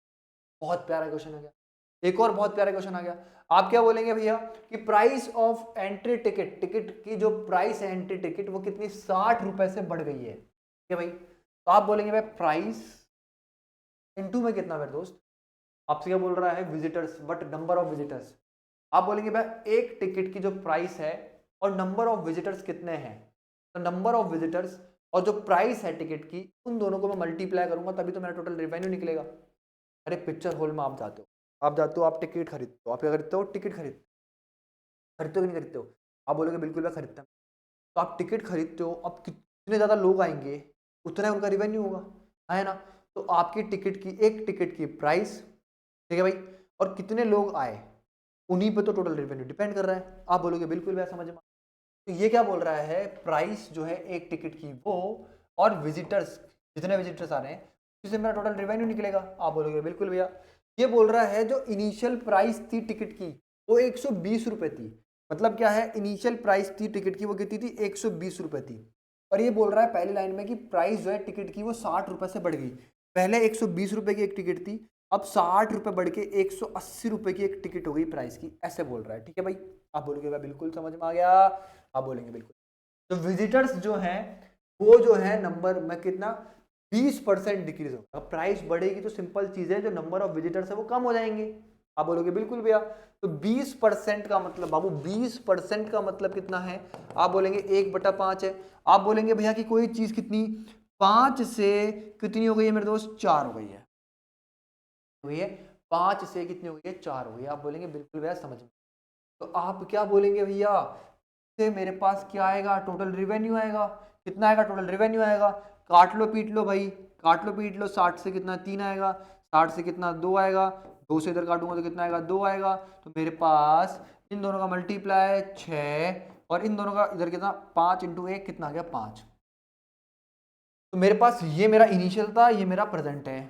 बहुत प्यारा क्वेश्चन आ गया। एक और बहुत प्यारा क्वेश्चन आ गया। आप क्या बोलेंगे भैया कि price of entry ticket, ticket की जो प्राइस है एंट्री टिकट वो कितनी 60 रुपए से बढ़ गई है। ठीक है भाई, तो आप बोलेंगे भाई प्राइस इनटू में कितना मेरे दोस्त, आपसे क्या बोल रहा है visitors, but number of visitors. आप बोलेंगे भाई एक टिकट की जो प्राइस है और नंबर ऑफ विजिटर्स कितने हैं, तो नंबर ऑफ विजिटर्स और जो प्राइस है टिकट की उन दोनों को मैं मल्टीप्लाई करूंगा तभी तो मेरा टोटल रेवेन्यू निकलेगा। अरे पिक्चर हॉल में आप जाते हो, आप टिकट खरीदते हो, आप क्या खरीदते हो, टिकट खरीदते हो कि नहीं खरीदते हो। आप बोलोगे बिल्कुल मैं खरीदता हूँ। तो आप टिकट खरीदते हो, अब कितने ज़्यादा लोग आएंगे उतना ही उनका रिवेन्यू होगा, है ना। तो आपकी टिकट की, एक टिकट की प्राइस, ठीक है भाई, और कितने लोग आए उन्हीं पे तो टोटल रेवेन्यू डिपेंड कर रहा है। आप बोलोगे बिल्कुल भैया समझ में। तो ये क्या बोल रहा है, प्राइस जो है एक टिकट की वो, और विजिटर्स जितने विजिटर्स आ रहे हैं उससे मेरा टोटल रेवेन्यू निकलेगा। आप बोलोगे बिल्कुल भैया। ये बोल रहा है जो इनिशियल प्राइस थी टिकट की वो 120 रुपए थी। मतलब क्या है, इनिशियल प्राइस थी टिकट की वो कितनी थी, 120 रुपए थी। और ये बोल रहा है पहली लाइन में कि प्राइस जो है टिकट की वो 60 रुपए से बढ़ गई। पहले 120 रुपए की एक टिकट थी, अब 60 रुपए बढ़ के 180 रुपए की एक टिकट हो गई प्राइस की, ऐसे बोल रहा है। ठीक है भाई, आप बोलोगे भाई बिल्कुल समझ में आ गया, आप बोलेंगे बिल्कुल। तो विजिटर्स जो हैं वो जो है नंबर में कितना 20% डिक्रीज होगा। प्राइस बढ़ेगी तो सिंपल चीज है, जो नंबर ऑफ विजिटर्स है वो कम हो जाएंगे। आप बोलोगे बिल्कुल भैया। तो 20% का मतलब बाबू 20% का मतलब कितना है, आप बोलेंगे 1/5 है। आप बोलेंगे भैया कि कोई चीज कितनी 5 से कितनी हो गई है मेरे दोस्त, 4 हो गई है। तो ये 5 से कितनी हो गई है, 4 हो गई। आप बोलेंगे बिल्कुल भैया समझ में। तो आप क्या बोलेंगे भैया, से मेरे पास क्या आएगा, टोटल रिवेन्यू आएगा। कितना आएगा, टोटल रिवेन्यू आएगा। काट लो पीट लो भाई, काट लो पीट लो, 60 से कितना 3 आएगा, 60 से कितना 2 आएगा, 2 से इधर काटूंगा तो कितना आएगा, 2 आएगा। तो मेरे पास इन दोनों का मल्टीप्लाई 6 और इन दोनों का इधर कितना 5 इंटू 1 कितना आ गया 5। तो मेरे पास ये मेरा इनिशियल था, ये मेरा प्रेजेंट है।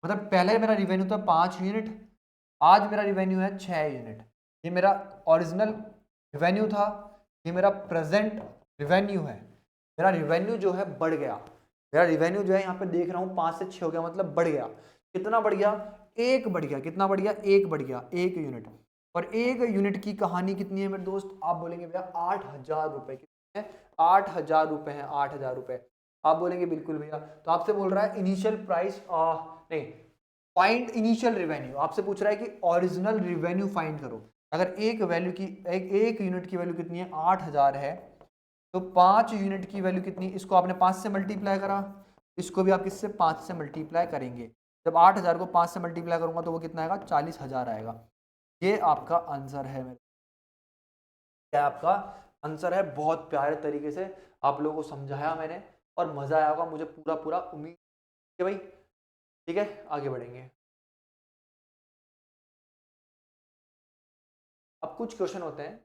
मतलब पहले मेरा रिवेन्यू था 5 यूनिट, आज मेरा रिवेन्यू है 6 यूनिट। ये मेरा ओरिजिनल रिवेन्यू था, ये मेरा प्रेजेंट रिवेन्यू है। मेरा रिवेन्यू जो है बढ़ गया, मेरा रिवेन्यू जो है यहाँ पे देख रहा हूँ 5 से 6 हो गया, मतलब बढ़ गया। कितना बढ़ गया? 1 बढ़ गया। कितना बढ़ गया? 1 बढ़ गया, 1 यूनिट। और 1 यूनिट की कहानी कितनी है मेरे दोस्त? आप बोलेंगे भैया 8,000 रुपए। कितने हैं? 8,000 रुपए हैं, 8,000 रुपए। आप बोलेंगे बिल्कुल भैया। तो आपसे बोल रहा है इनिशियल प्राइस नहीं, फाइंड इनिशियल रिवेन्यू। आपसे पूछ रहा है कि ओरिजिनल रिवेन्यू फाइंड करो। अगर एक वैल्यू की एक यूनिट की वैल्यू कितनी है? 8,000 है, तो 5 यूनिट की वैल्यू कितनी? इसको आपने 5 से मल्टीप्लाई करा, इसको भी आप किससे? 5 से मल्टीप्लाई करेंगे। जब 8,000 को 5 से मल्टीप्लाई करूंगा तो वो कितना आएगा? 40,000 आएगा। ये आपका आंसर है मेरे, क्या आपका आंसर है। बहुत प्यारे तरीके से आप लोगों को समझाया मैंने और मजा आया होगा मुझे पूरा पूरा उम्मीद है भाई। ठीक है, आगे बढ़ेंगे। अब कुछ क्वेश्चन होते हैं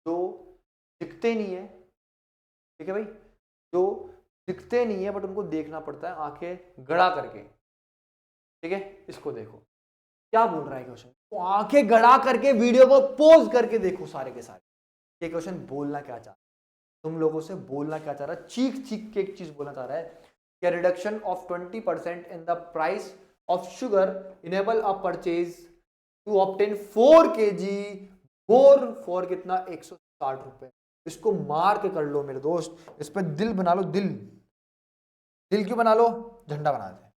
जो दिखते नहीं है, ठीक है भाई, जो दिखते नहीं है बट उनको देखना पड़ता है आंखें गड़ा करके। ठीक है, इसको देखो क्या बोल रहा है क्वेश्चन। तो आंखें गड़ा करके वीडियो को पॉज करके देखो सारे के सारे। ये क्वेश्चन बोलना क्या चाह रहा है, तुम लोगों से बोलना क्या चाह रहा है, चीख चीख के एक चीज बोलना चाह रहा है कि reduction of 20% in the price of sugar enable a purchase to obtain 4 kg more for कितना? 160 रुपए। इसको मार के कर लो मेरे दोस्त, इस पर दिल बना लो। दिल, दिल क्यों बना लो? झंडा बना दे,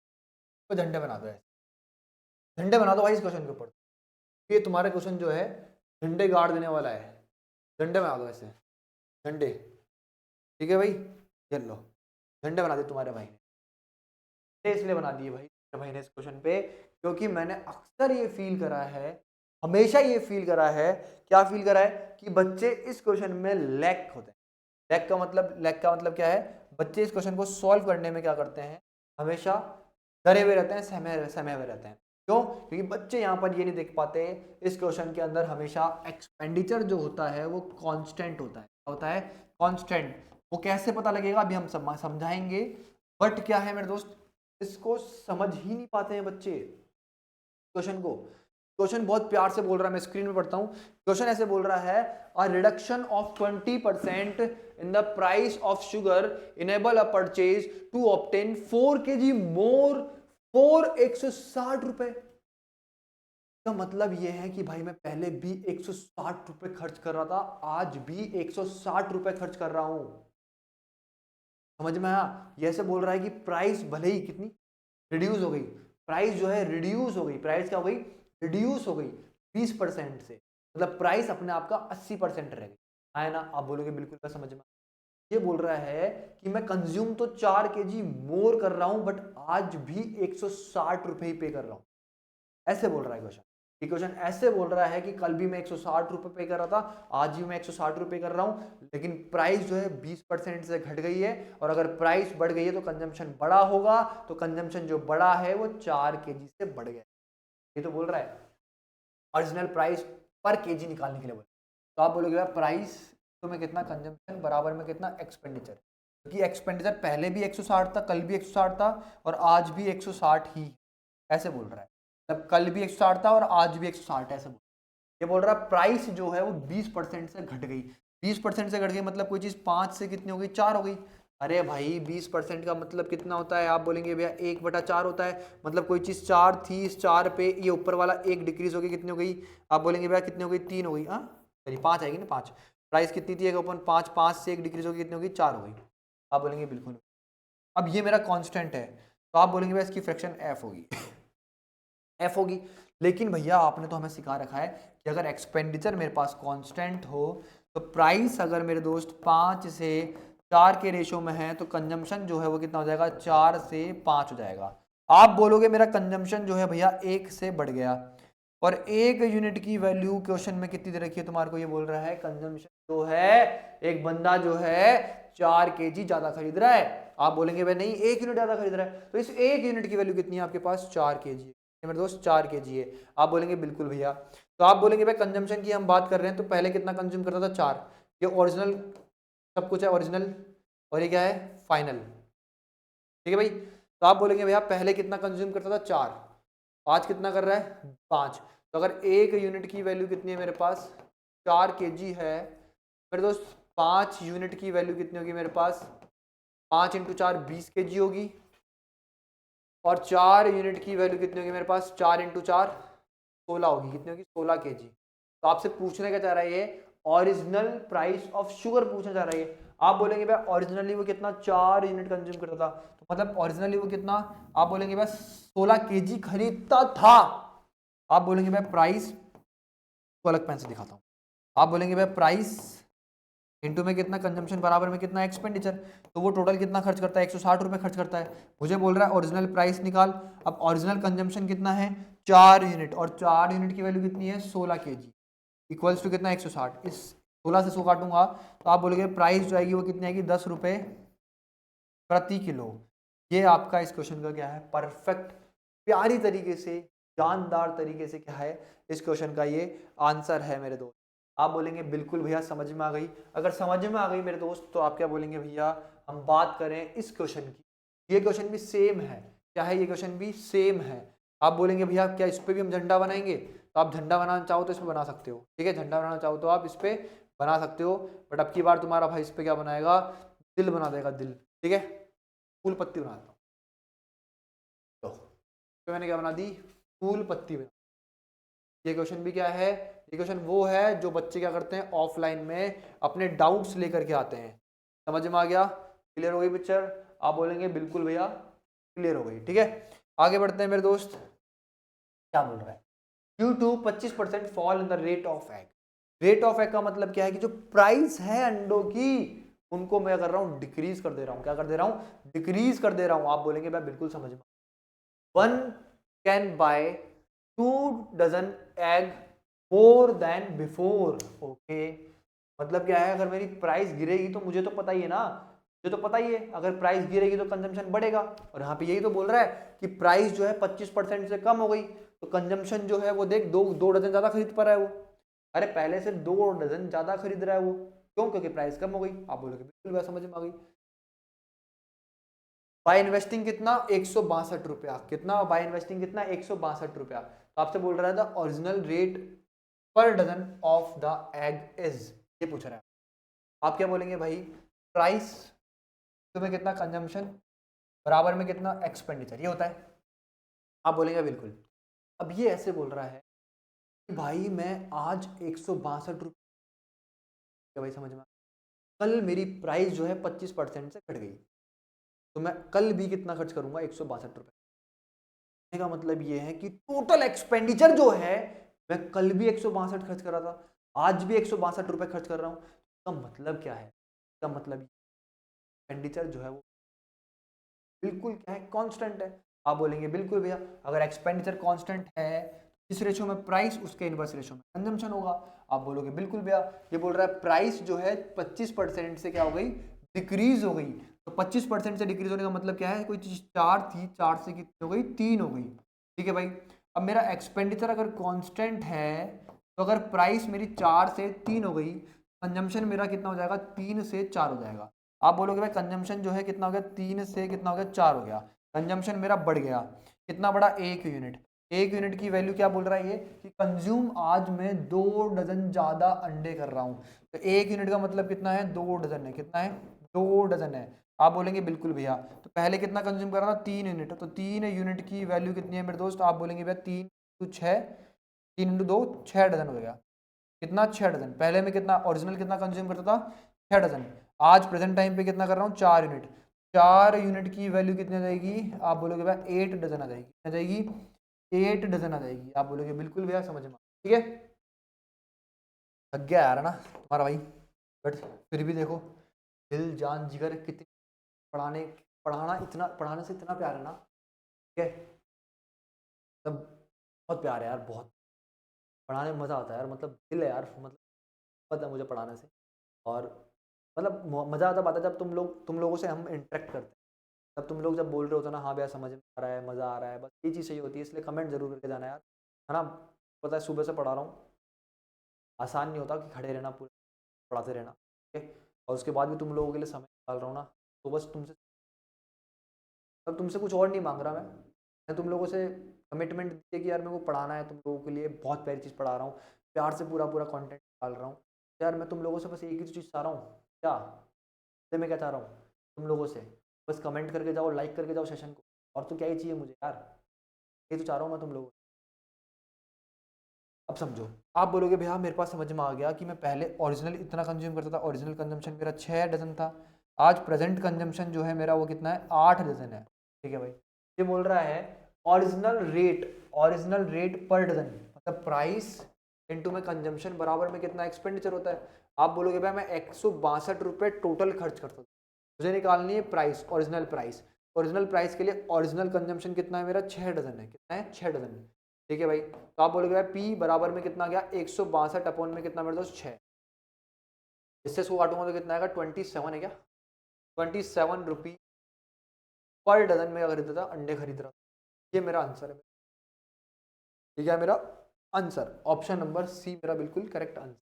तो झंडे बना दो, झंडे बना दो भाई इस क्वेश्चन के ऊपर। ये तुम्हारा क्वेश्चन जो है झंडे गाड़ देने वाला है, झंडे बना दो ऐसे, झंडे। ठीक है भाई, ये लो झंडे बना दिए तुम्हारे भाई ने। इसलिए बना दिए भाई मेरे भाई ने इस क्वेश्चन पे, क्योंकि मैंने अक्सर ये फील करा है, हमेशा ये फील करा है। क्या फील करा है? कि बच्चे इस क्वेश्चन में लैक होते हैं। लैक का मतलब क्या है? बच्चे इस क्वेश्चन को सॉल्व करने में क्या करते हैं? हमेशा डरे हुए रहते हैं, सहमे हुए रहते हैं। क्यों? क्योंकि बच्चे यहाँ पर ये नहीं देख पाते इस क्वेश्चन के अंदर हमेशा एक्सपेंडिचर जो होता है वो कांस्टेंट होता है। होता है कांस्टेंट। वो कैसे पता लगेगा अभी हम समझाएंगे। बट क्या है मेरे दोस्त, इसको समझ ही नहीं पाते हैं बच्चे क्वेश्चन को। क्वेश्चन बहुत प्यार से बोल रहा है, मैं स्क्रीन में पढ़ता हूं। क्वेश्चन ऐसे बोल रहा है, a reduction of 20% in the price of sugar enable a purchase to obtain 4 kg more for 160 रुपए। का मतलब यह है कि भाई मैं पहले भी 160 रुपए खर्च कर रहा था, आज भी 160 रुपए खर्च कर रहा हूं। समझ में आया? ये ऐसे बोल रहा है कि प्राइस भले ही कितनी रिड्यूस हो गई, प्राइस जो है रिड्यूस हो गई। प्राइस क्या हो गई? रिड्यूस हो गई 20% से, मतलब प्राइस अपने आप का 80% रह गई। आया ना? आप बोलोगे बिल्कुल का समझ में। ये बोल रहा है कि मैं कंज्यूम तो 4 kg मोर कर रहा हूं बट आज भी 160 रुपए ही पे कर रहा हूं। ऐसे बोल रहा है क्वेश्चन। ये क्वेश्चन ऐसे बोल रहा है कि कल भी मैं 160 रुपए पे कर रहा था, आज भी मैं 160 रुपए कर रहा हूं, लेकिन प्राइस जो है 20% से घट गई है। और अगर प्राइस बढ़ गई है तो कंजम्पशन बड़ा होगा, तो कंजम्पशन जो बड़ा है वो 4 kg से बढ़ गया। ये तो बोल रहा है ओरिजिनल प्राइस पर केजी निकालने के लिए बोल। तो आप बोलोगे प्राइस तो में कितना कंजम्पशन बराबर में कितना एक्सपेंडिचर, क्योंकि एक्सपेंडिचर पहले भी 160 था, कल भी 160 था और आज भी 160 ही। ऐसे बोल रहा है, मतलब कल भी 160 था और आज भी 160 ऐसे बोल। ये बोल रहा है प्राइस जो है वो 20% से घट गई। 20% से घट गई मतलब कोई चीज 5 से कितनी हो गई? 4 हो गई। अरे भाई 20% का मतलब कितना होता है? आप बोलेंगे भैया 1/4 होता है। मतलब कोई चीज 4 थी, इस 4 पे ये ऊपर वाला 1 डिक्रीज हो गई, कितनी हो गई? आप बोलेंगे भैया कितनी हो गई? 3 हो गई। हाँ चलिए 5 आएगी ना, 5। प्राइस कितनी थी? एक ओपन 5, 5 से 1 डिक्रीज होगी, कितनी होगी? 4 हो गई। आप बोलेंगे बिल्कुल। अब ये मेरा कांस्टेंट है, तो आप बोलेंगे भैया इसकी फ्रैक्शन एफ होगी। एफ होगी। लेकिन भैया आपने तो हमें सिखा रखा है कि अगर एक्सपेंडिचर मेरे पास कांस्टेंट हो तो प्राइस अगर मेरे दोस्त 5 से 4 के रेशो में है तो कंजम्पशन जो है वो कितना हो जाएगा? 4 से 5 हो जाएगा। आप बोलोगे मेरा कंजम्पशन जो है भैया 1 से बढ़ गया, और 1 यूनिट की वैल्यू क्वेश्चन में कितनी दे रखी है तुम्हारे को? ये बोल रहा है कंजम्पशन जो है, एक बंदा जो है 4 kg ज्यादा खरीद रहा है। आप बोलेंगे भाई नहीं 1 यूनिट ज्यादा खरीद रहा है, तो इस 1 यूनिट की वैल्यू कितनी है आपके पास? 4 kg। मेरे दोस्त 4 केजी है। आप बोलेंगे बिल्कुल भैया। तो आप बोलेंगे भाई कंजम्पशन की हम बात कर रहे हैं तो पहले कितना कंज्यूम करता था 4, ये ओरिजिनल सब कुछ है ओरिजिनल, और ये क्या है फाइनल, ठीक है भाई। तो आप बोलेंगे भैया पहले कितना कंज्यूम करता था 4, आज कितना कर रहा है 5। तो अगर एक यूनिट की वैल्यू कितनी है मेरे पास 4 केजी है मेरे दोस्त, 5 यूनिट की वैल्यू कितनी होगी मेरे पास, 5 इंटू 4 20 केजी होगी, और 4 यूनिट की वैल्यू कितनी होगी मेरे पास, 4 इंटू 4 16 होगी, कितनी होगी 16 केजी। तो आपसे पूछने क्या चाह रहा है ये, ओरिजिनल प्राइस ऑफ शुगर पूछना चाह रहा है ये। आप बोलेंगे भाई ओरिजिनली वो कितना 4 यूनिट कंज्यूम करता था, तो मतलब ओरिजिनली वो कितना, आप बोलेंगे भाई 16 केजी खरीदता था। आप बोलेंगे भाई प्राइस को अलग पेन से दिखाता हूँ, आप बोलेंगे भाई प्राइस इंटू में कितना कंजम्पशन बराबर में कितना एक्सपेंडिचर, तो वो टोटल कितना खर्च करता है 160 रुपये खर्च करता है। मुझे बोल रहा है ओरिजिनल प्राइस निकाल, अब ओरिजिनल कंजम्पशन कितना है 4 यूनिट, और 4 यूनिट की वैल्यू कितनी है 16 केजी, इक्वल्स टू कितना 160, इस 16 से 100 काटूंगा तो आप बोलोगे प्राइस जो आएगी वो कितनी आएगी 10 रुपये प्रति किलो। ये आपका इस क्वेश्चन का क्या है परफेक्ट प्यारी तरीके से जानदार तरीके से क्या है इस क्वेश्चन का ये आंसर है मेरे दोस्त। आप बोलेंगे बिल्कुल भैया समझ में आ गई। अगर समझ में आ गई मेरे दोस्त तो आप क्या बोलेंगे भैया हम बात करें इस क्वेश्चन की, ये क्वेश्चन भी सेम है, क्या है ये क्वेश्चन भी सेम है। आप बोलेंगे भैया क्या इस पर भी हम झंडा बनाएंगे, तो आप झंडा बनाना चाहो तो इस पर बना सकते हो, ठीक है झंडा बनाना चाहो तो आप इस पर बना सकते हो, बट अब की बार तुम्हारा भाई इस पर क्या बनाएगा दिल बना देगा दिल, ठीक है फूल पत्ती बना देता हूँ। तो मैंने क्या बना दी फूल पत्ती बना। ये क्वेश्चन भी क्या है, ये क्वेश्चन वो है जो बच्चे क्या करते हैं ऑफलाइन में अपने डाउट्स लेकर के आते हैं। समझ में आ गया, क्लियर हो गई पिक्चर। आप बोलेंगे बिल्कुल भैया क्लियर हो गई, ठीक है। आगे बढ़ते हैं मेरे दोस्त, क्या बोल रहा है due to 25% fall in the rate of egg. Rate of egg का मतलब क्या है कि जो प्राइस है अंडों की उनको मैं कर रहा हूं डिक्रीज कर दे रहा हूं, क्या कर दे रहा हूं डिक्रीज कर दे रहा हूं। आप बोलेंगे मैं बिल्कुल समझ में, 1 can buy 2 dozen egg more than before, okay. मतलब क्या है अगर मेरी प्राइस गिरेगी तो मुझे तो पता ही है ना, मुझे तो पता ही है अगर प्राइस गिरेगी तो कंजम्पशन बढ़ेगा, और यहाँ पे यही तो बोल रहा है कि प्राइस जो है 25% से कम हो गई तो कंजम्पशन जो है वो देख दो डजन ज्यादा खरीद पा रहा है वो। अरे पहले से 2 डजन ज्यादा खरीद रहा है वो, क्यों, क्योंकि प्राइस कम हो गई। आप बोलोगे बिल्कुल बात समझ में आ गई। बाय इन्वेस्टिंग कितना 162 रुपया, कितना बाय इन्वेस्टिंग कितना 162 रुपया। तो आपसे बोल रहा है the original rate per dozen of the egg is, ये पूछ रहा है। आप क्या बोलेंगे भाई प्राइस तुम्हें कितना कंजम्पशन बराबर में कितना एक्सपेंडिचर, ये होता है। आप बोलेंगे बिल्कुल। अब ये ऐसे बोल रहा है कि भाई मैं आज 162 रुपये, भाई समझ में, कल मेरी प्राइस जो है 25% से घट गई तो मैं कल भी कितना खर्च करूंगा 162 रुपये। का मतलब ये है कि टोटल एक्सपेंडिचर जो है मैं कल भी 162 खर्च कर रहा था आज भी 162 रुपये खर्च कर रहा हूं। इसका मतलब क्या है, इसका मतलब एक्सपेंडिचर जो है वो बिल्कुल क्या है कांस्टेंट है। आप बोलेंगे बिल्कुल भैया अगर एक्सपेंडिचर कांस्टेंट है इस रेशो में प्राइस उसके इनवर्स रेशो में कंजम्पशन होगा। आप बोलोगे बिल्कुल भैया, ये बोल रहा है प्राइस जो है 25% से क्या हो गई डिक्रीज हो गई, तो 25% से डिक्रीज होने का मतलब क्या है, कोई चीज 4 थी 4 से कितनी हो गई 3 हो गई, ठीक है भाई। अब मेरा एक्सपेंडिचर अगर कांस्टेंट है तो अगर प्राइस मेरी 4 से 3 हो गई कंजम्पशन मेरा कितना हो जाएगा 3 से 4 हो जाएगा। आप बोलोगे भाई कंजम्पशन जो है कितना हो गया 3 से कितना हो गया 4 हो गया, कंजम्पशन मेरा बढ़ गया, कितना बढ़ा 1 यूनिट। 1 यूनिट की वैल्यू क्या बोल रहा है ये कि कंज्यूम आज मैं 2 डजन ज्यादा अंडे कर रहा हूं, तो 1 यूनिट का मतलब कितना है 2 डजन है, कितना है 2 डजन है। आप बोलेंगे बिल्कुल भैया तो पहले कितना कंज्यूम कर रहा था 3 यूनिट, तो 3 यूनिट की वैल्यू कितनी है मेरे दोस्त, आप बोलेंगे भैया 3 इंटू 6, 3 इंटू 2 6 डजन हो गया, कितना 6 डजन। पहले में कितना ओरिजिनल कितना कंज्यूम करता था 6 डजन, आज प्रेजेंट टाइम पे कितना कर रहा हूँ 4 यूनिट, 4 यूनिट की वैल्यू कितनी आ जाएगी, आप बोलोगे भाई 8 डजन आ जाएगी, आ जाएगी 8 डजन आ जाएगी। आप बोलोगे बिल्कुल भैया समझ में, ठीक है। थक गया यार ना तुम्हारा भाई, बट फिर भी देखो दिल जान जिगर कितनी पढ़ाने पढ़ाना इतना पढ़ाने से इतना प्यार है ना, ठीक है तब बहुत प्यार है यार, बहुत पढ़ाने में मज़ा आता है यार, मतलब दिल है यार, मतलब पता है मुझे पढ़ाने से। और मतलब मज़ा आता बात है जब तुम लोगों से हम इंटरेक्ट करते हैं, तब तुम लोग जब बोल रहे होते ना, हाँ भैया समझ में आ रहा है, मज़ा आ रहा है, बस ये चीज़ सही होती है। इसलिए कमेंट जरूर करके जाना यार, है ना। पता है सुबह से पढ़ा रहा हूँ, आसान नहीं होता कि खड़े रहना पूरे पढ़ाते रहना, ठीक है। और उसके बाद भी तुम लोगों के लिए समय निकाल रहा हूँ ना, तो बस तुमसे, अब तुमसे कुछ और नहीं मांग रहा मैं तुम लोगों से कमिटमेंट दी है कि यार मेरे को पढ़ाना है तुम लोगों के लिए, बहुत प्यारी चीज़ पढ़ा रहा हूँ, प्यार से पूरा पूरा कंटेंट निकाल रहा हूँ। यार मैं तुम लोगों से बस एक ही चीज़ चाह रहा हूँ, क्या तो मैं क्या चाह रहा हूँ तुम लोगों से, बस कमेंट करके जाओ, लाइक करके जाओ सेशन को, और तो क्या ही चाहिए मुझे यार, ये तो चाह रहा हूँ मैं तुम लोगों से। अब समझो, आप बोलोगे भैया मेरे पास समझ में आ गया कि मैं पहले ओरिजिनल इतना कंज्यूम करता था, ओरिजिनल कंजम्पशन मेरा 6 डजन था, आज प्रेजेंट कंजम्पशन जो है मेरा वो कितना है, 8 डजन है, ठीक है भाई। ये बोल रहा है ओरिजिनल रेट पर डजन, मतलब प्राइस इनटू में कंजम्पशन बराबर में कितना एक्सपेंडिचर होता है। आप बोलोगे भाई मैं 162 रुपये टोटल खर्च करता हूँ, मुझे निकालनी है प्राइस, ओरिजिनल प्राइस के लिए ओरिजिनल कंजम्पशन कितना है मेरा, 6 डजन है, कितना है, 6 डजन, ठीक है भाई। तो आप बोलोगे भाई पी बराबर में कितना गया, 162 अपॉन में कितना मेरे दोस्त, 6, इससे 100 काटूंगा तो कितना आएगा, 27 है क्या, 27 रुपी पर डजन में खरीदता था, अंडे खरीद रहा था। ये मेरा आंसर है, ठीक है, मेरा आंसर ऑप्शन नंबर सी मेरा बिल्कुल करेक्ट आंसर,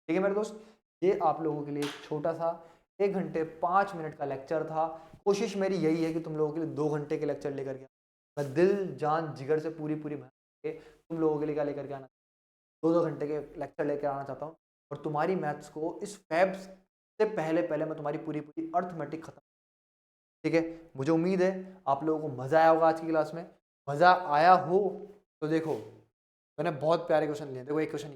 ठीक है मेरे दोस्त। ये आप लोगों के लिए एक छोटा सा 1 घंटे 5 मिनट का लेक्चर था। कोशिश मेरी यही है कि तुम लोगों के लिए 2 घंटे के लेक्चर लेकर के, मैं दिल जान जिगर से पूरी पूरी मेहनत करके तुम लोगों के लिए क्या लेकर के आना, 2-2 घंटे के लेक्चर लेकर आना चाहता हूँ। और तुम्हारी मैथ्स को इस फैब से पहले पहले मैं तुम्हारी पूरी पूरी अर्थमेटिक खत्म, ठीक है। मुझे उम्मीद है आप लोगों को मज़ा आया होगा आज की क्लास में। मज़ा आया हो तो देखो मैंने बहुत प्यारे क्वेश्चन लिए, देखो एक क्वेश्चन,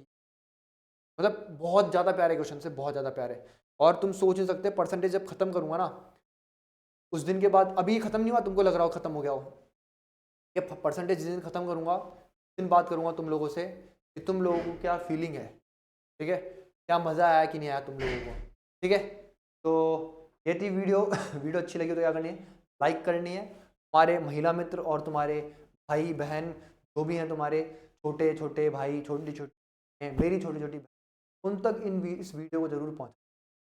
मतलब बहुत ज़्यादा प्यारे क्वेश्चन से, बहुत ज़्यादा प्यारे। और तुम सोच नहीं सकते परसेंटेज जब खत्म करूंगा ना उस दिन के बाद, अभी खत्म नहीं हुआ, तुमको लग रहा हो खत्म हो गया हो, ये परसेंटेज जिस दिन खत्म करूंगा उस दिन बात करूंगा तुम लोगों से कि तुम लोगों को क्या फीलिंग है, ठीक है, क्या मज़ा आया कि नहीं आया तुम लोगों को, ठीक है। तो ये थी वीडियो वीडियो अच्छी लगी तो क्या करनी है, लाइक करनी है। तुम्हारे महिला मित्र और तुम्हारे भाई बहन जो भी हैं, तुम्हारे छोटे छोटे भाई, छोटी छोटी मेरी छोटी छोटी बहन, उन तक इस वीडियो को जरूर पहुँच,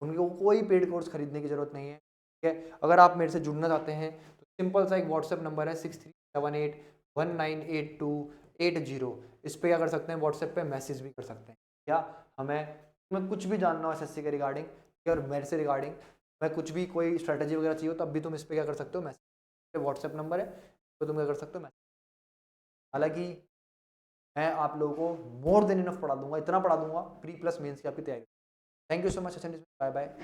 उनको कोई पेड कोर्स खरीदने की ज़रूरत नहीं है, ठीक है। अगर आप मेरे से जुड़ना चाहते हैं तो सिंपल सा एक व्हाट्सएप नंबर है 6378198280, इस पर क्या कर सकते हैं, व्हाट्सएप पे मैसेज भी कर सकते हैं, या हमें तुम्हें कुछ भी जानना हो एसएससी के रिगार्डिंग और मेरे से रिगार्डिंग, मैं कुछ भी कोई स्ट्रैटेजी वगैरह चाहिए हो तब भी तुम इस पर क्या कर सकते हो, मैसेज, व्हाट्सएप नंबर है तो तुम क्या कर सकते हो मैसेज। हालांकि मैं आप लोगों को मोर देन इनफ पढ़ा दूंगा, इतना पढ़ा दूंगा प्री प्लस मेंस की आपकी तैयारी। Thank you so much, bye bye.